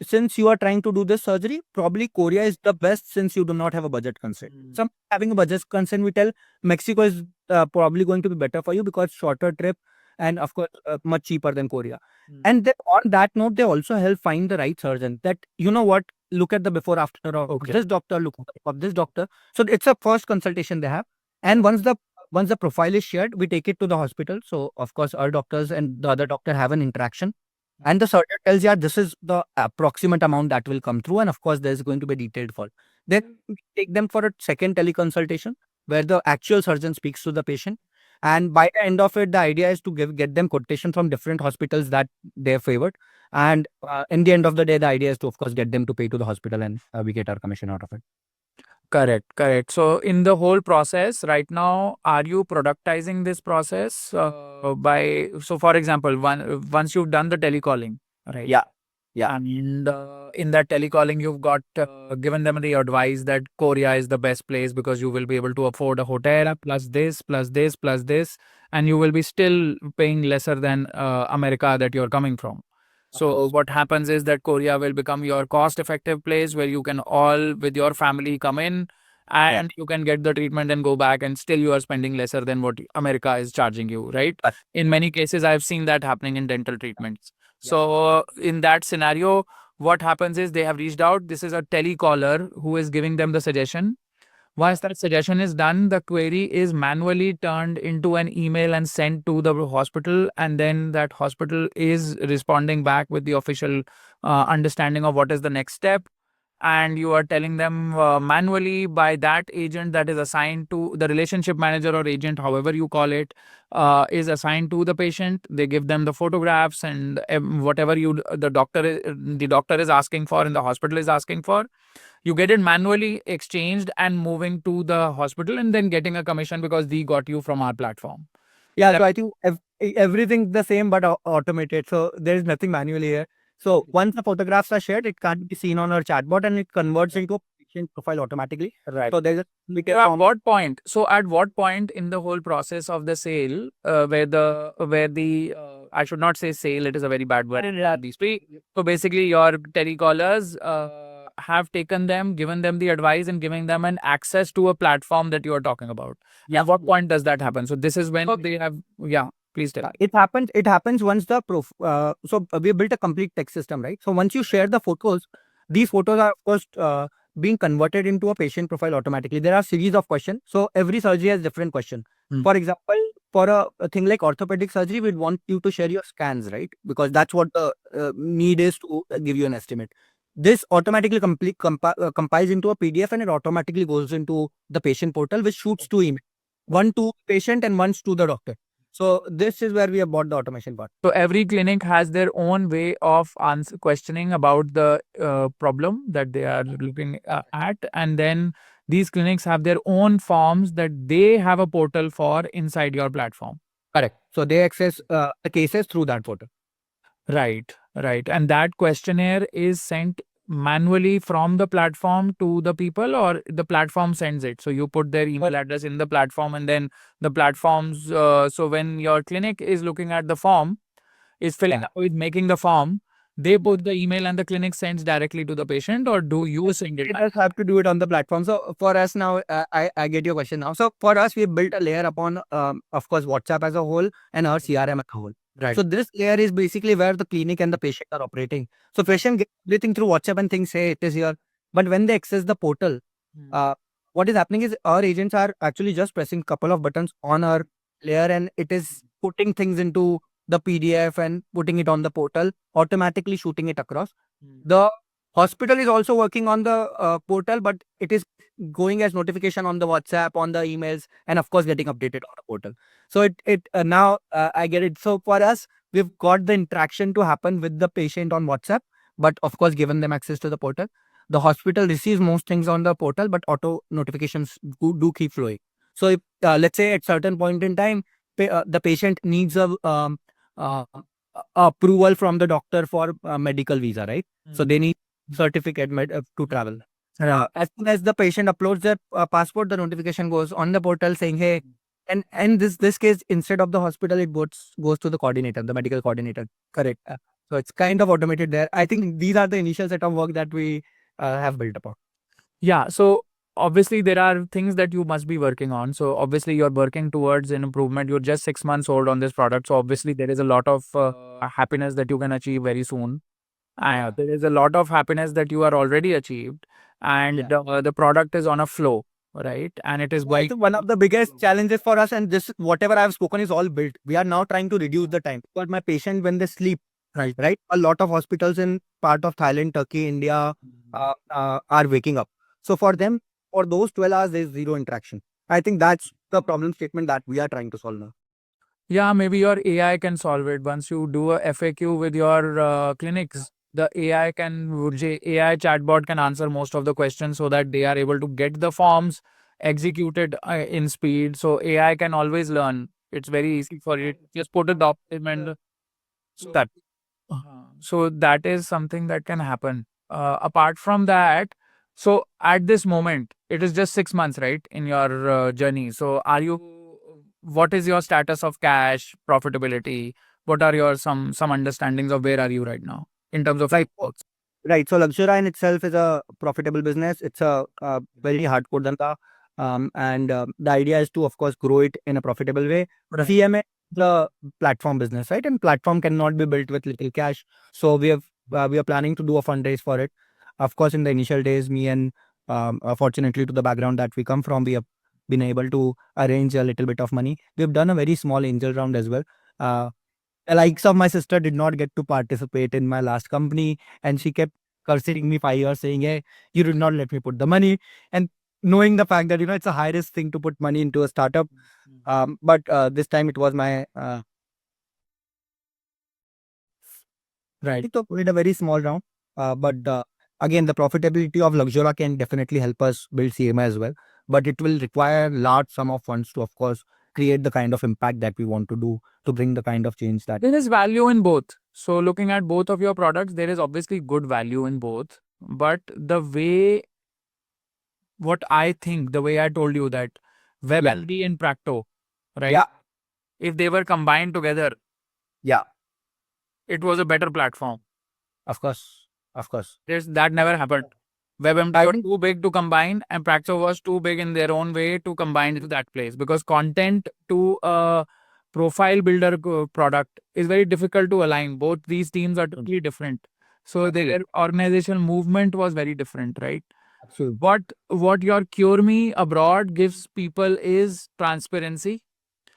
Speaker 3: since you are trying to do this surgery, probably Korea is the best since you do not have a budget constraint. Some having a budget constraint, we tell Mexico is probably going to be better for you because shorter trip and of course much cheaper than Korea. And then on that note, they also help find the right surgeon. That you know what, look at the before after of this doctor, look of this doctor. So it's a first consultation they have, and once the profile is shared, we take it to the hospital. So of course our doctors and the other doctor have an interaction. And the surgeon tells you, this is the approximate amount that will come through. And of course, there's going to be a detailed fall. Then we take them for a second teleconsultation where the actual surgeon speaks to the patient. And by the end of it, the idea is to get them quotation from different hospitals that they're favored. And in the end of the day, the idea is to, of course, get them to pay to the hospital, and we get our commission out of it.
Speaker 2: Correct. So in the whole process right now, are you productizing this process so for example, once you've done the telecalling, right?
Speaker 3: Yeah.
Speaker 2: And in that telecalling, you've got given them the advice that Korea is the best place because you will be able to afford a hotel plus this, and you will be still paying lesser than America that you're coming from. So what happens is that Korea will become your cost-effective place where you can all with your family come in and you can get the treatment and go back, and still you are spending lesser than what America is charging you, right? In many cases, I've seen that happening in dental treatments. So in that scenario, what happens is they have reached out. This is a telecaller who is giving them the suggestion. Once that suggestion is done, the query is manually turned into an email and sent to the hospital, and then that hospital is responding back with the official understanding of what is the next step. And you are telling them manually by that agent that is assigned to the relationship manager or agent, however you call it, is assigned to the patient. They give them the photographs and whatever the doctor is asking for and the hospital is asking for. You get it manually exchanged and moving to the hospital, and then getting a commission because they got you from our platform.
Speaker 3: Yeah, so I think everything's the same but automated. So there is nothing manually here. So once the photographs are shared, it can't be seen on our chatbot, and it converts into a patient profile automatically.
Speaker 2: Right.
Speaker 3: So there's a
Speaker 2: So at what point? So at what point in the whole process of the sale, where the I should not say sale, it is a very bad word. So basically, your telecallers have taken them, given them the advice, and giving them an access to a platform that you are talking about. At what point does that happen? So this is when they have. Yeah, please tell.
Speaker 3: It happens once the we built a complete tech system, right? So once you share the photos, these photos are of course being converted into a patient profile automatically. There are series of questions, so every surgery has different question.
Speaker 2: Hmm.
Speaker 3: For example, for a thing like orthopedic surgery, we'd want you to share your scans, right? Because that's what the need is to give you an estimate. This automatically compiles into a PDF, and it automatically goes into the patient portal, which shoots two emails, one to patient and one to the doctor. So this is where we have bought the automation part.
Speaker 2: So every clinic has their own way of questioning about the problem that they are looking at, and then these clinics have their own forms that they have a portal for inside your platform.
Speaker 3: Correct. So they access the cases through that portal.
Speaker 2: Right, right. And that questionnaire is sent manually from the platform to the people, or the platform sends it. So you put their email address in the platform, and then the platforms. So when your clinic is looking at the form, is filling up with making the form, they put the email and the clinic sends directly to the patient, or do you send it?
Speaker 3: It does have to do it on the platform. So for us now, I get your question now. So for us, we built a layer upon, of course, WhatsApp as a whole and our CRM as a whole.
Speaker 2: Right.
Speaker 3: So this layer is basically where the clinic and the patient are operating. So patient gets everything through WhatsApp and thinks, hey, it is here. But when they access the portal, what is happening is our agents are actually just pressing couple of buttons on our layer, and it is putting things into the PDF and putting it on the portal, automatically shooting it across. The hospital is also working on the portal, but it is going as notification on the WhatsApp, on the emails, and of course getting updated on the portal. So now I get it. So for us, we've got the interaction to happen with the patient on WhatsApp, but of course given them access to the portal. The hospital receives most things on the portal, but auto notifications do keep flowing. So if let's say at certain point in time, the patient needs a approval from the doctor for medical visa, right? So they need certificate to travel. As soon as the patient uploads their passport, the notification goes on the portal saying, "Hey," and this case, instead of the hospital, it goes to the coordinator, the medical coordinator. Correct. So it's kind of automated there. I think these are the initial set of work that we have built upon.
Speaker 2: Yeah. So obviously there are things that you must be working on. So obviously you're working towards an improvement. You're just 6 months old on this product. So obviously there is a lot of happiness that you can achieve very soon. There is a lot of happiness that you are already achieved, and the product is on a flow, right? And it is
Speaker 3: I
Speaker 2: quite
Speaker 3: think one of the biggest challenges for us, and this whatever I have spoken is all built. We are now trying to reduce the time. But my patient, when they sleep, right, a lot of hospitals in part of Thailand, Turkey, India are waking up. So for them, for those 12 hours, there is zero interaction. I think that's the problem statement that we are trying to solve now.
Speaker 2: Yeah, maybe your AI can solve it. Once you do a FAQ with your clinics, the AI chatbot can answer most of the questions, so that they are able to get the forms executed in speed. So AI can always learn. It's very easy for it. Just put a document. So that is something that can happen. Apart from that, so at this moment, it is just 6 months, right, in your journey. So what is your status of cash, profitability? What are your some understandings of where are you right now in terms of works?
Speaker 3: Right. So Luxura in itself is a profitable business. It's a very hardcore danta. And the idea is to, of course, grow it in a profitable way.
Speaker 2: Right.
Speaker 3: CMA is the platform business, right? And platform cannot be built with little cash. So we are planning to do a fundraise for it. Of course, in the initial days, me and fortunately to the background that we come from, we have been able to arrange a little bit of money. We've done a very small angel round as well. The likes of my sister did not get to participate in my last company, and she kept cursing me 5 years, saying, "Hey, you did not let me put the money." And knowing the fact that it's a high risk thing to put money into a startup, but this time it was my
Speaker 2: Right.
Speaker 3: So we did a very small round, but again, the profitability of Luxura can definitely help us build CMA as well. But it will require large sum of funds to, of course, create the kind of impact that we want to do, to bring the kind of change that.
Speaker 2: There is value in both. So looking at both of your products, there is obviously good value in both. But the way what I think, the way I told you that WebMD and Practo, right?
Speaker 3: Yeah.
Speaker 2: If they were combined together,
Speaker 3: Yeah.
Speaker 2: it was a better platform.
Speaker 3: Of course. Of course.
Speaker 2: That never happened. WebMD
Speaker 3: I
Speaker 2: was
Speaker 3: think-
Speaker 2: too big to combine, and Praxo was too big in their own way to combine to that place, because content to a profile builder product is very difficult to align. Both these teams are totally different. So their organizational movement was very different, right?
Speaker 3: Absolutely.
Speaker 2: What your Cure Me abroad gives people is transparency.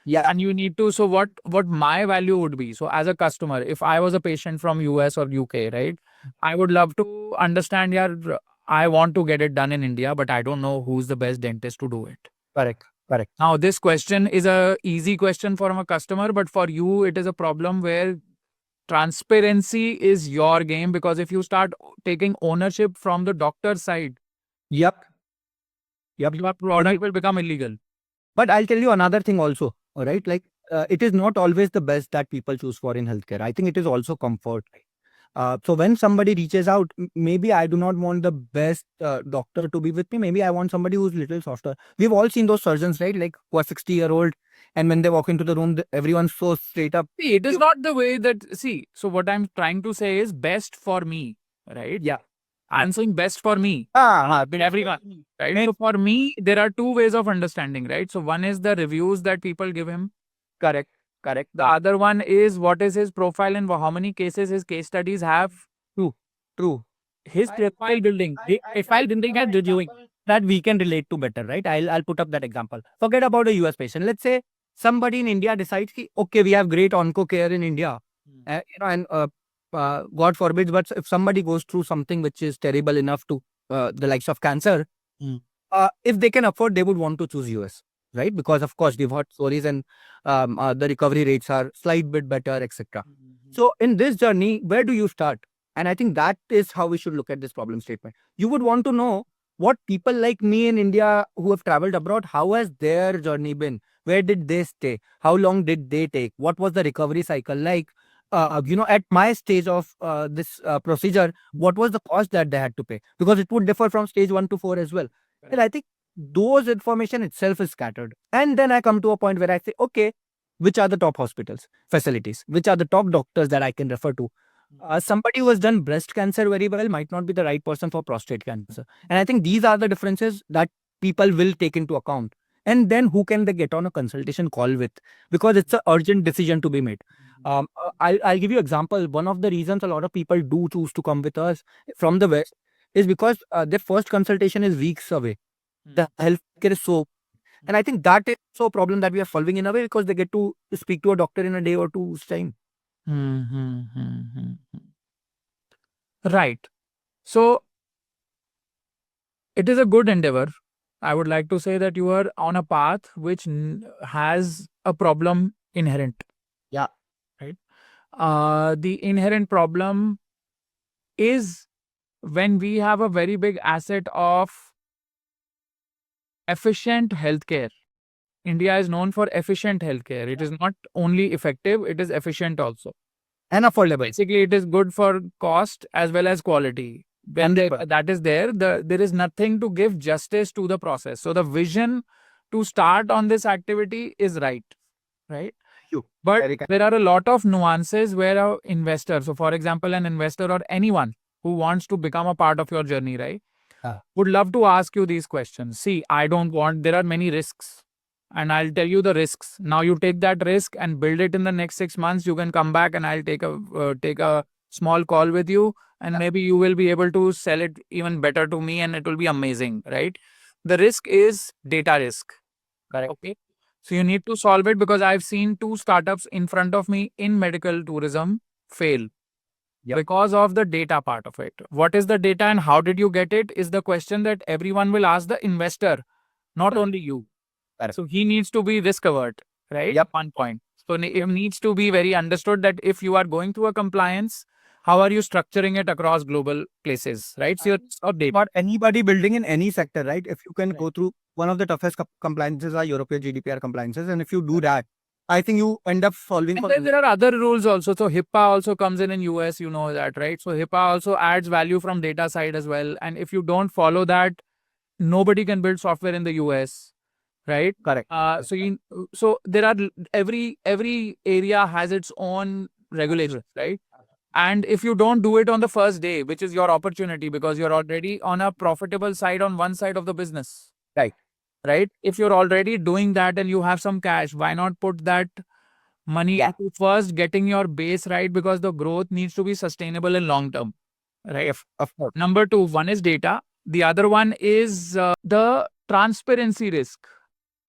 Speaker 3: Yeah.
Speaker 2: And you need to, so what my value would be, so as a customer, if I was a patient from US or UK, right, I would love to understand, yeah, I want to get it done in India, but I don't know who's the best dentist to do it.
Speaker 3: Correct. Correct.
Speaker 2: Now this question is a easy question for a customer, but for you it is a problem where transparency is your game, because if you start taking ownership from the doctor's side,
Speaker 3: Yep. Yep.
Speaker 2: your product will become illegal.
Speaker 3: But I'll tell you another thing also. All right. Like it is not always the best that people choose for in healthcare. I think it is also comfort. So when somebody reaches out, maybe I do not want the best doctor to be with me. Maybe I want somebody who's little softer. We've all seen those surgeons, right? Like who are 60-year-old, and when they walk into the room, everyone's so straight up.
Speaker 2: See, it is not the way that, see, so what I'm trying to say is best for me, right?
Speaker 3: Yeah.
Speaker 2: I'm saying best for me,
Speaker 3: But
Speaker 2: everyone, right? So for me, there are two ways of understanding, right? So one is the reviews that people give him.
Speaker 3: Correct. Correct.
Speaker 2: The other one is what is his profile and how many cases his case studies have.
Speaker 3: True.
Speaker 2: His profile building, profile building and reviewing.
Speaker 3: That we can relate to better, right? I'll put up that example. Forget about a US patient. Let's say somebody in India decides, okay, we have great onco care in India, and God forbid, but if somebody goes through something which is terrible enough to the likes of cancer, if they can afford, they would want to choose US, right? Because of course, they've heard stories and the recovery rates are slight bit better, etc. So in this journey, where do you start? And I think that is how we should look at this problem statement. You would want to know what people like me in India who have traveled abroad, how has their journey been? Where did they stay? How long did they take? What was the recovery cycle like? At my stage of this procedure, what was the cost that they had to pay? Because it would differ from stage 1 to 4 as well. And I think those information itself is scattered. And then I come to a point where I say, okay, which are the top hospitals, facilities? Which are the top doctors that I can refer to? Somebody who has done breast cancer very well might not be the right person for prostate cancer. And I think these are the differences that people will take into account. And then who can they get on a consultation call with? Because it's an urgent decision to be made. I'll give you an example. One of the reasons a lot of people do choose to come with us from the West is because their first consultation is weeks away. The healthcare is so, and I think that is so a problem that we are solving in a way, because they get to speak to a doctor in a day or two's time.
Speaker 2: Right. So it is a good endeavor. I would like to say that you are on a path which has a problem inherent.
Speaker 3: Yeah.
Speaker 2: Right. The inherent problem is when we have a very big asset of efficient healthcare. India is known for efficient healthcare. It is not only effective, it is efficient also.
Speaker 3: And affordable.
Speaker 2: Basically, it is good for cost as well as quality. When that is there, there is nothing to give justice to the process. So the vision to start on this activity is right. But there are a lot of nuances where an investor, so for example, an investor or anyone who wants to become a part of your journey, right, would love to ask you these questions. See, there are many risks. And I'll tell you the risks. Now you take that risk and build it in the next 6 months. You can come back and I'll take a small call with you, and maybe you will be able to sell it even better to me, and it will be amazing, right? The risk is data risk.
Speaker 3: Correct.
Speaker 2: Okay. So you need to solve it, because I've seen 2 startups in front of me in medical tourism fail because of the data part of it. What is the data and how did you get it is the question that everyone will ask the investor, not only you. So he needs to be risk avert, right?
Speaker 3: Yep.
Speaker 2: 1 point. So it needs to be very understood that if you are going through a compliance, how are you structuring it across global places, right? So
Speaker 3: Not anybody building in any sector, right? If you can go through, one of the toughest compliances are European GDPR compliances. And if you do that, I think you end up solving.
Speaker 2: And then there are other rules also. So HIPAA also comes in US, you know that, right? So HIPAA also adds value from data side as well. And if you don't follow that, nobody can build software in the US, right?
Speaker 3: Correct.
Speaker 2: So there are every area has its own regulations, right? And if you don't do it on the first day, which is your opportunity because you're already on a profitable side on one side of the business,
Speaker 3: Right.
Speaker 2: right? If you're already doing that and you have some cash, why not put that money
Speaker 3: Yeah.
Speaker 2: into first getting your base right, because the growth needs to be sustainable in long term, right?
Speaker 3: Of course.
Speaker 2: Number two, one is data. The other one is the transparency risk.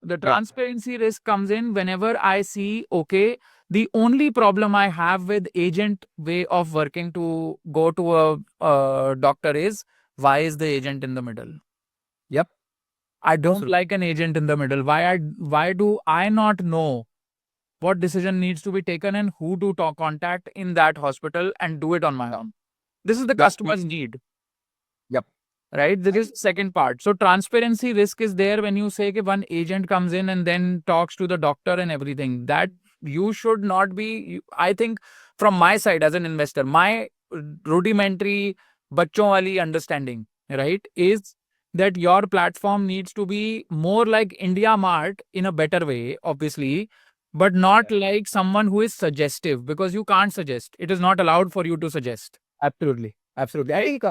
Speaker 2: The transparency risk comes in whenever I see, okay, the only problem I have with agent way of working to go to a doctor is, why is the agent in the middle?
Speaker 3: Yep.
Speaker 2: I don't
Speaker 3: Absolutely.
Speaker 2: like an agent in the middle. Why do I not know what decision needs to be taken and who to talk contact in that hospital and do it on my own? This is the customer's need.
Speaker 3: Yep.
Speaker 2: Right? There is second part. So transparency risk is there when you say that one agent comes in and then talks to the doctor and everything. That you should not be. I think from my side as an investor, my rudimentary bachon wali understanding, right, is that your platform needs to be more like India Mart in a better way, obviously, but not like someone who is suggestive, because you can't suggest. It is not allowed for you to suggest.
Speaker 3: Absolutely. Absolutely. I think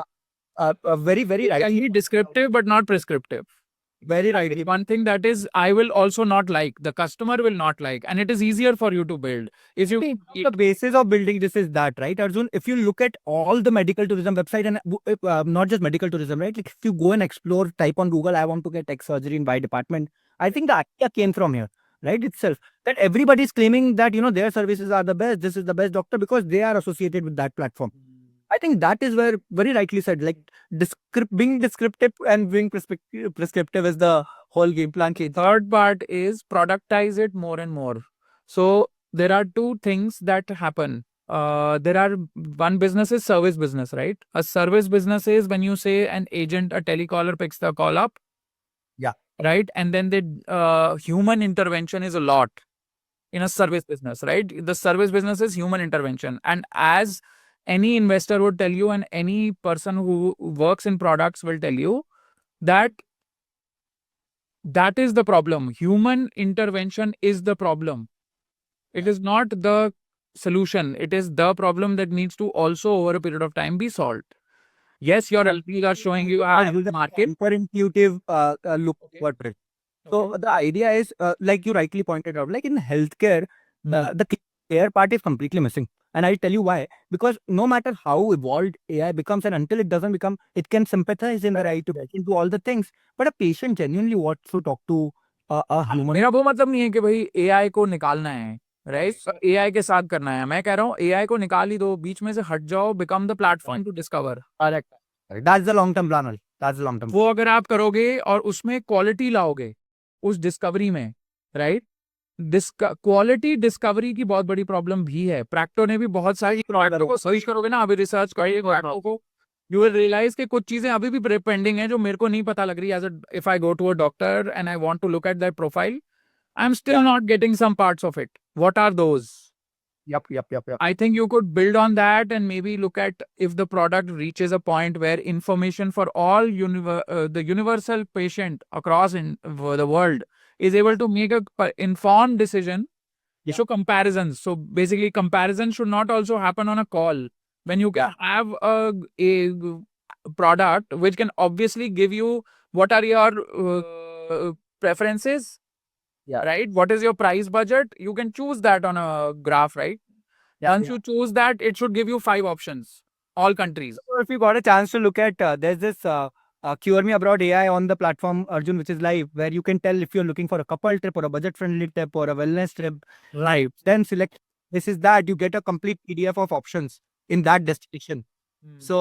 Speaker 3: very, very
Speaker 2: I
Speaker 3: right.
Speaker 2: need descriptive but not prescriptive.
Speaker 3: Very right.
Speaker 2: One thing that is I will also not like, the customer will not like, and it is easier for you to build. If you
Speaker 3: The basis of building this is that, right, Arjun? If you look at all the medical tourism website and not just medical tourism, right? Like if you go and explore, type on Google, I want to get X surgery in my department. I think the idea came from here, right? Itself that everybody is claiming that their services are the best. This is the best doctor because they are associated with that platform. I think that is where, very rightly said, like being descriptive and being prescriptive is the whole game plan.
Speaker 2: third part is productize it more and more. So there are two things that happen. There are, one business is service business, right? A service business is when you say an agent, a telecaller picks the call up.
Speaker 3: Yeah.
Speaker 2: Right. And then the human intervention is a lot in a service business, right? The service business is human intervention. And as any investor would tell you, and any person who works in products will tell you, that that is the problem. Human intervention is the problem. It is not the solution. It is the problem that needs to also, over a period of time, be solved. Yes, your LPs are showing you a market.
Speaker 3: Super intuitive look what it. So the idea is, like you rightly pointed out, like in healthcare, the care part is completely missing. And I'll tell you why. Because no matter how evolved AI becomes, and until it doesn't become, it can sympathize in the right to do all the things. But a patient genuinely wants to talk to a human.
Speaker 2: मेरा वो मतलब नहीं है कि भाई AI को निकालना है, राइट? AI के साथ करना है. मैं कह रहा हूँ AI को निकाल ही दो, बीच में से हट जाओ, become the platform to discover.
Speaker 3: Correct. That's the long term plan. That's the long term.
Speaker 2: वो अगर आप करोगे और उसमें क्वालिटी लाओगे उस डिस्कवरी में, राइट? क्वालिटी डिस्कवरी की बहुत बड़ी प्रॉब्लम भी है. प्रैक्टो ने भी बहुत सारी प्रॉडक्टों को सर्च करोगे ना, अभी रिसर्च करिए प्रैक्टो को, यू विल रियलाइज कि कुछ चीजें अभी भी पेंडिंग है जो मेरे को नहीं पता लग रही. As if I go to a doctor and I want to look at that profile, I am still not getting some parts of it. What are those?
Speaker 3: Yep.
Speaker 2: I think you could build on that and maybe look at if the product reaches a point where information for all the universal patient across the world is able to make a informed decision. So comparisons. So basically, comparison should not also happen on a call. When you can have a product which can obviously give you what are your preferences.
Speaker 3: Yeah.
Speaker 2: Right. What is your price budget? You can choose that on a graph, right? Once you choose that, it should give you 5 options, all countries.
Speaker 3: So if you got a chance to look at, there's this Cure Me Abroad AI on the platform, Arjun, which is live, where you can tell if you're looking for a couple trip or a budget-friendly trip or a wellness trip.
Speaker 2: Live.
Speaker 3: Then select this is that. You get a complete PDF of options in that destination. So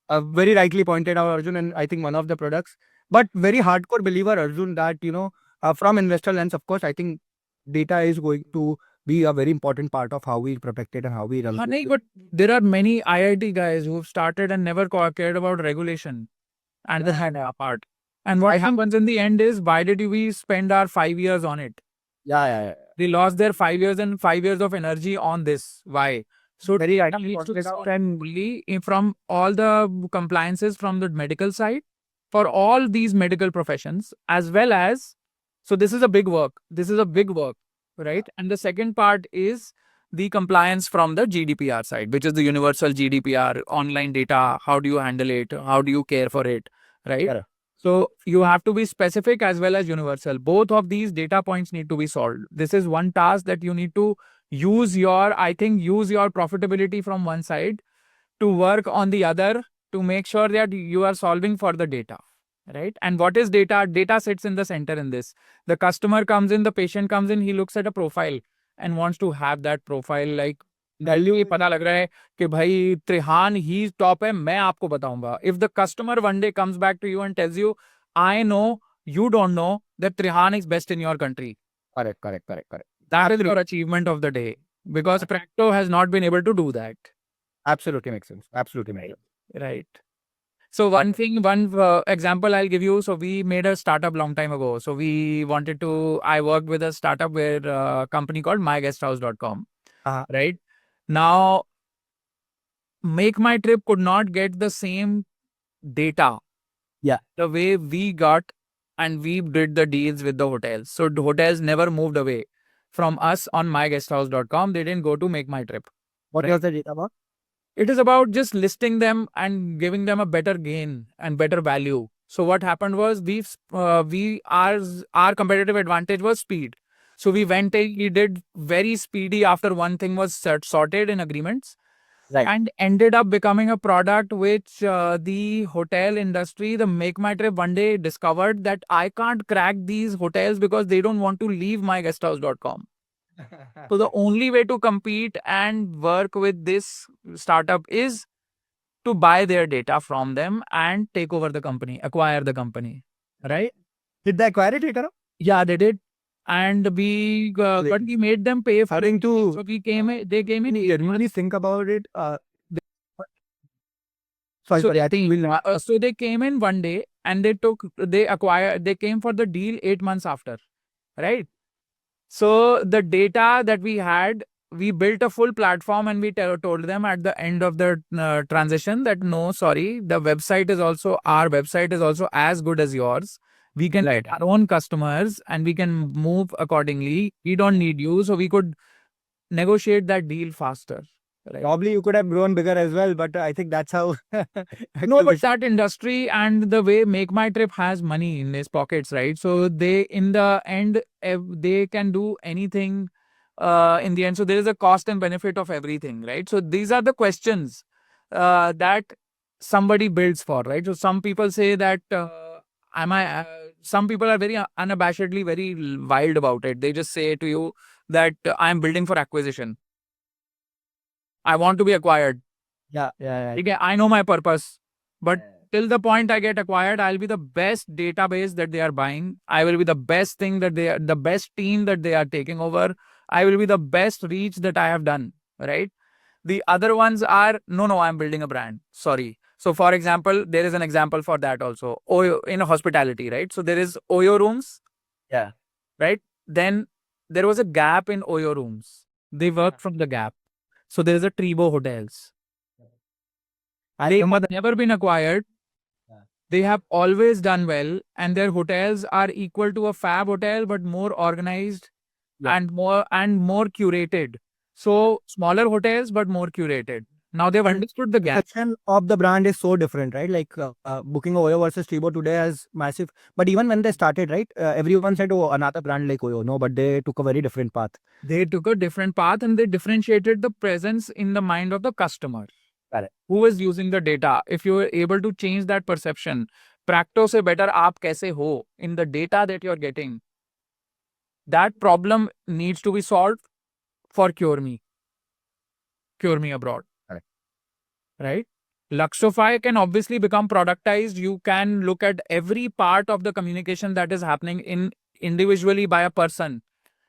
Speaker 3: very rightly pointed out, Arjun, and I think one of the products. But very hardcore believer, Arjun, that from investor lens, of course, I think data is going to be a very important part of how we protect it and how we run.
Speaker 2: But there are many IIT guys who have started and never cared about regulation and the hand part. And what happens in the end is, why did we spend our 5 years on it?
Speaker 3: Yeah.
Speaker 2: They lost their 5 years and 5 years of energy on this. Why? So
Speaker 3: Very
Speaker 2: needs to be spent fully from all the compliances from the medical side, for all these medical professions, as well as, so this is a big work. This is a big work, right? And the second part is the compliance from the GDPR side, which is the universal GDPR, online data. How do you handle it? How do you care for it? Right?
Speaker 3: Correct.
Speaker 2: So you have to be specific as well as universal. Both of these data points need to be solved. This is one task that you need to use your profitability from one side to work on the other to make sure that you are solving for the data, right? And what is data? Data sits in the center in this. The customer comes in, the patient comes in, he looks at a profile and wants to have that profile. Like value ये पता लग रहा है कि भाई त्रिहान ही top है, मैं आपको बताऊंगा. If the customer one day comes back to you and tells you, I know you don't know that Trihan is best in your country.
Speaker 3: Correct.
Speaker 2: That is your achievement of the day, because Practo has not been able to do that.
Speaker 3: Absolutely makes sense.
Speaker 2: Right. So one example I'll give you. So we made a startup long time ago. So I worked with a startup where a company called myguesthouse.com. Right. Now, Make My Trip could not get the same data.
Speaker 3: Yeah.
Speaker 2: The way we got, and we did the deals with the hotels. So the hotels never moved away from us on myguesthouse.com. They didn't go to Make My Trip.
Speaker 3: What was the data about?
Speaker 2: It is about just listing them and giving them a better gain and better value. So what happened was our competitive advantage was speed. So we did very speedy after one thing was sorted in agreements.
Speaker 3: Right.
Speaker 2: And ended up becoming a product which the hotel industry, the Make My Trip, one day discovered that I can't crack these hotels because they don't want to leave myguesthouse.com. So the only way to compete and work with this startup is to buy their data from them and take over the company, acquire the company. Right?
Speaker 3: Did they acquire it later?
Speaker 2: Yeah, they did. And but we made them pay for it. So they came in.
Speaker 3: Really think about it.
Speaker 2: I think so they came in one day and they came for the deal 8 months after, right? So the data that we had, we built a full platform and we told them at the end of the transition that no, sorry, our website is also as good as yours. We can let our own customers and we can move accordingly. We don't need you. So we could negotiate that deal faster. Right?
Speaker 3: Probably you could have grown bigger as well, but I think that's how.
Speaker 2: No, but that industry and the way Make My Trip has money in its pockets, right? So they, in the end, they can do anything in the end. So there is a cost and benefit of everything, right? So these are the questions that somebody builds for, right? So some people say that, some people are very unabashedly very wild about it. They just say to you that I'm building for acquisition. I want to be acquired.
Speaker 3: Yeah.
Speaker 2: Okay, I know my purpose, but till the point I get acquired, I'll be the best database that they are buying. I will be the best thing the best team that they are taking over. I will be the best reach that I have done, right? The other ones are, no, I'm building a brand. Sorry. So for example, there is an example for that also. Oyo, in hospitality, right? So there is Oyo rooms.
Speaker 3: Yeah.
Speaker 2: Right? Then there was a gap in Oyo rooms. They worked from the gap. So there is a Tribo Hotels. They have never been acquired. They have always done well, and their hotels are equal to a Fab hotel, but more organized and more curated. So smaller hotels, but more curated. Now they've understood the gap.
Speaker 3: The perception of the brand is so different, right? Like booking Oyo versus Tribo today has massive. But even when they started, right, everyone said, oh, another brand like Oyo. No, but they took a very different path.
Speaker 2: They took a different path and they differentiated the presence in the mind of the customer.
Speaker 3: Correct.
Speaker 2: Who is using the data. If you are able to change that perception, Practo se better aap kaise ho in the data that you're getting. That problem needs to be solved for CureMe abroad.
Speaker 3: Correct.
Speaker 2: Right? Luxofy can obviously become productized. You can look at every part of the communication that is happening individually by a person.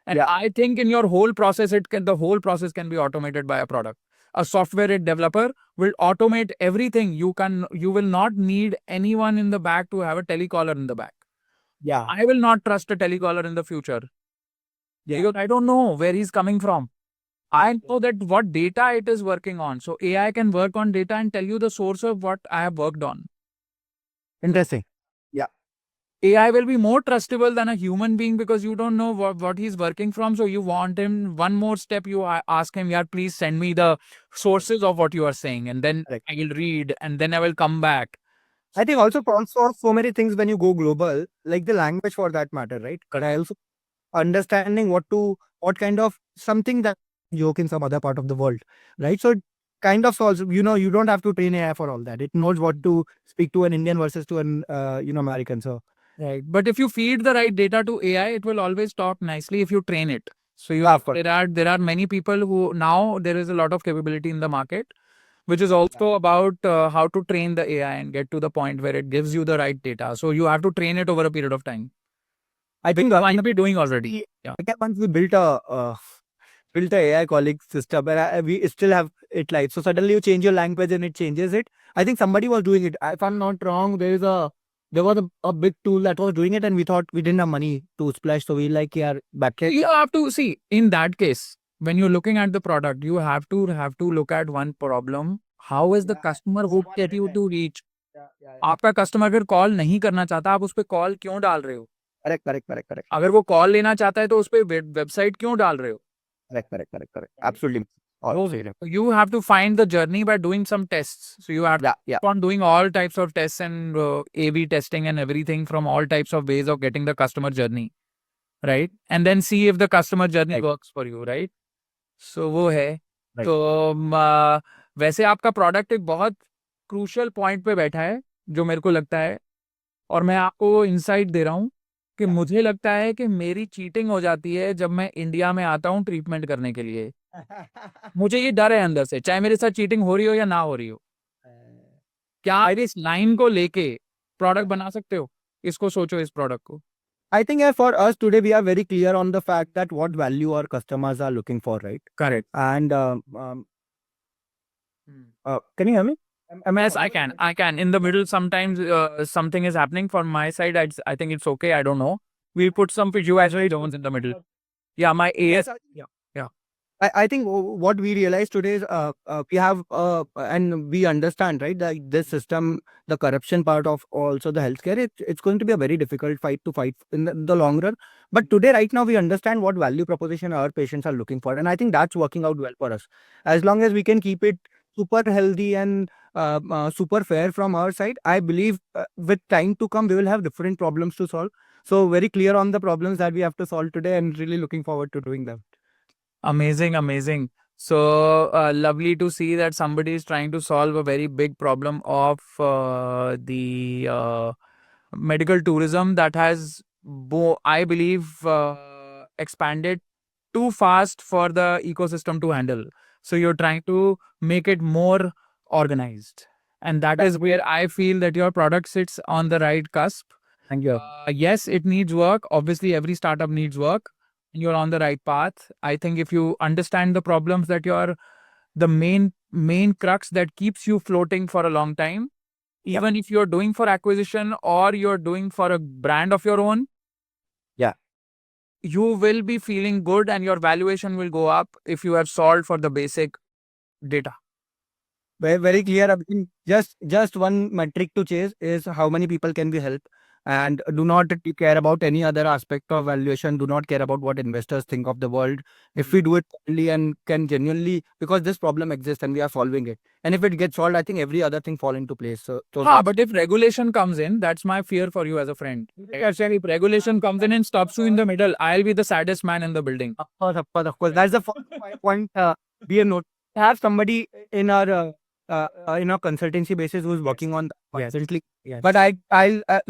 Speaker 2: And I think in your whole process, the whole process can be automated by a product. A software developer will automate everything. You will not need anyone in the back to have a telecaller in the back.
Speaker 3: Yeah.
Speaker 2: I will not trust a telecaller in the future. Because I don't know where he's coming from. I know that what data it is working on. So AI can work on data and tell you the source of what I have worked on.
Speaker 3: Interesting.
Speaker 2: AI will be more trustable than a human being because you don't know what he's working from. So you want him one more step. You ask him, yeah, please send me the sources of what you are saying, and then
Speaker 3: Correct.
Speaker 2: I will read, and then I will come back.
Speaker 3: I think also for so many things when you go global, like the language for that matter, right? But I also understanding what kind of something that joke in some other part of the world, right? So it kind of solves, you don't have to train AI for all that. It knows what to speak to an Indian versus to an, American. So
Speaker 2: Right. But if you feed the right data to AI, it will always talk nicely if you train it. So
Speaker 3: yeah, of course.
Speaker 2: there are many people who now there is a lot of capability in the market, which is also about how to train the AI and get to the point where it gives you the right data. So you have to train it over a period of time.
Speaker 3: I think
Speaker 2: You might be doing already. Yeah.
Speaker 3: like once we built a AI calling system, and we still have it live. So suddenly you change your language and it changes it. I think somebody was doing it. If I'm not wrong, there was a big tool that was doing it, and we thought we didn't have money to splash, so we like, yeah, back it.
Speaker 2: You have to see in that case when you're looking at the product, you have to look at one problem. How is the customer who get you to reach? आपका customer अगर call नहीं करना चाहता, आप उस पर call क्यों डाल रहे हो?
Speaker 3: करेक्ट करेक्ट करेक्ट करेक्ट
Speaker 2: अगर वो कॉल लेना चाहता है तो उस पर वेबसाइट क्यों डाल रहे हो?
Speaker 3: Correct correct correct correct absolutely
Speaker 2: You have to find the journey by doing some tests. So you have to
Speaker 3: yeah
Speaker 2: keep on doing all types of tests and A/B testing and everything from all types of ways of getting the customer journey, right? And then see if the customer journey
Speaker 3: Right.
Speaker 2: works for you, right? So वो है.
Speaker 3: Right.
Speaker 2: तो वैसे आपका product एक बहुत crucial point पे बैठा है जो मेरे को लगता है, और मैं आपको इंसाइट दे रहा हूँ कि मुझे लगता है कि मेरी चीटिंग हो जाती है जब मैं इंडिया में आता हूँ ट्रीटमेंट करने के लिए. मुझे ये डर है अंदर से, चाहे मेरे साथ चीटिंग हो रही हो या ना हो रही हो. क्या आप इस लाइन को लेके प्रोडक्ट बना सकते हो? इसको सोचो, इस प्रोडक्ट को.
Speaker 3: I think for us today, we are very clear on the fact that what value our customers are looking for, right?
Speaker 2: Correct.
Speaker 3: And can you hear me?
Speaker 2: Yes, I can. In the middle, sometimes something is happening from my side. I think it's okay. I don't know. We'll put some visual tones in the middle. Yeah, my AS. Yeah.
Speaker 3: I think what we realize today is we have and we understand, right, that this system, the corruption part of also the healthcare, it's going to be a very difficult fight to fight in the long run. But today, right now, we understand what value proposition our patients are looking for, and I think that's working out well for us. As long as we can keep it super healthy and super fair from our side, I believe with time to come, we will have different problems to solve. So very clear on the problems that we have to solve today, and really looking forward to doing them.
Speaker 2: Amazing. So lovely to see that somebody is trying to solve a very big problem of the medical tourism that has, I believe, expanded too fast for the ecosystem to handle. So you're trying to make it more organized. And that is where I feel that your product sits on the right cusp.
Speaker 3: Thank you.
Speaker 2: Yes, it needs work. Obviously, every startup needs work. You're on the right path. I think if you understand the problems that you're the main crux that keeps you floating for a long time, even if you're doing for acquisition or you're doing for a brand of your own, you will be feeling good and your valuation will go up if you have solved for the basic data.
Speaker 3: Very, very clear. I mean, just one metric to chase is how many people can we help, and do not care about any other aspect of valuation. Do not care about what investors think of the world. If we do it properly and can genuinely, because this problem exists and we are solving it, and if it gets solved, I think every other thing fall into place. So
Speaker 2: But if regulation comes in, that's my fear for you as a friend. If regulation comes in and stops you in the middle, I'll be the saddest man in the building.
Speaker 3: of course. That's the first point. We have not have somebody in our consultancy basis who's working on that constantly.
Speaker 2: Yes.
Speaker 3: But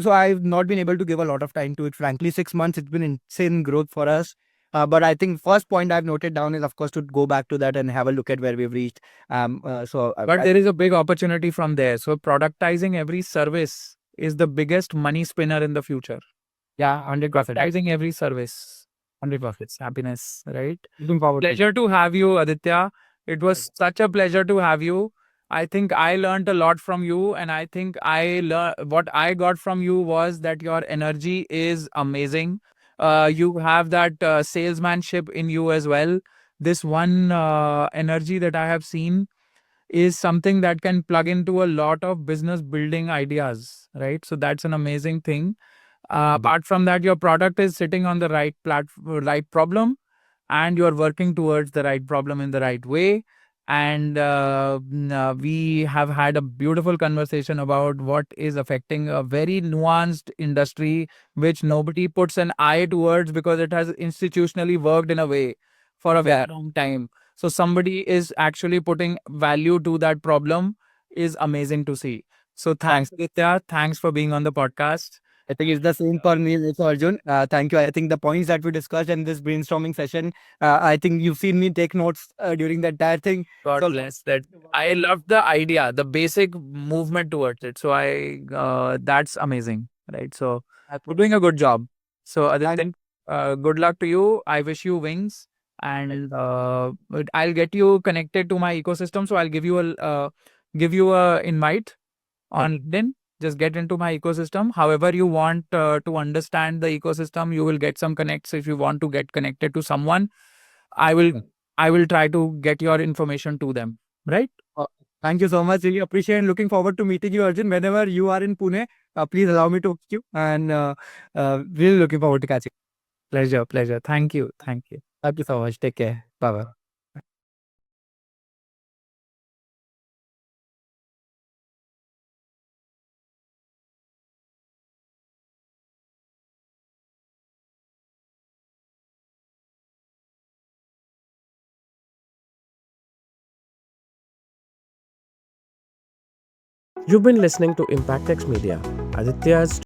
Speaker 3: so I've not been able to give a lot of time to it. Frankly, 6 months, it's been insane growth for us. But I think first point I've noted down is, of course, to go back to that and have a look at where we've reached.
Speaker 2: But there is a big opportunity from there. So productizing every service is the biggest money spinner in the future.
Speaker 3: Yeah, 100%.
Speaker 2: Productizing every service, 100% happiness, right?
Speaker 3: Looking forward.
Speaker 2: Pleasure to have you, Aditya. It was such a pleasure to have you. I think I learned a lot from you, and I think what I got from you was that your energy is amazing. You have that salesmanship in you as well. This one energy that I have seen is something that can plug into a lot of business building ideas, right? So that's an amazing thing. Apart from that, your product is sitting on the right problem, and you are working towards the right problem in the right way. And we have had a beautiful conversation about what is affecting a very nuanced industry, which nobody puts an eye towards because it has institutionally worked in a way for a very
Speaker 3: Yeah.
Speaker 2: long time. So somebody is actually putting value to that problem is amazing to see. So thanks, Aditya. Thanks for being on the podcast.
Speaker 3: I think it's the same for me, also, Arjun. Thank you. I think the points that we discussed in this brainstorming session, I think you've seen me take notes during the entire thing.
Speaker 2: God
Speaker 3: So-
Speaker 2: bless that. I love the idea, the basic movement towards it. So that's amazing, right? So we're doing a good job. So Aditya, good luck to you. I wish you wings, and I'll get you connected to my ecosystem. So I'll give you a invite on LinkedIn. Just get into my ecosystem. However you want to understand the ecosystem, you will get some connects. If you want to get connected to someone, I will
Speaker 3: Yeah.
Speaker 2: I will try to get your information to them. Right?
Speaker 3: Thank you so much. Really appreciate and looking forward to meeting you, Arjun. Whenever you are in Pune, please allow me to meet you. And really looking forward to catching.
Speaker 2: Pleasure, pleasure. Thank you. Thank you.
Speaker 3: Thank you so much. Take care. Bye bye.
Speaker 1: You've been listening to ImpactX Media. Aditya's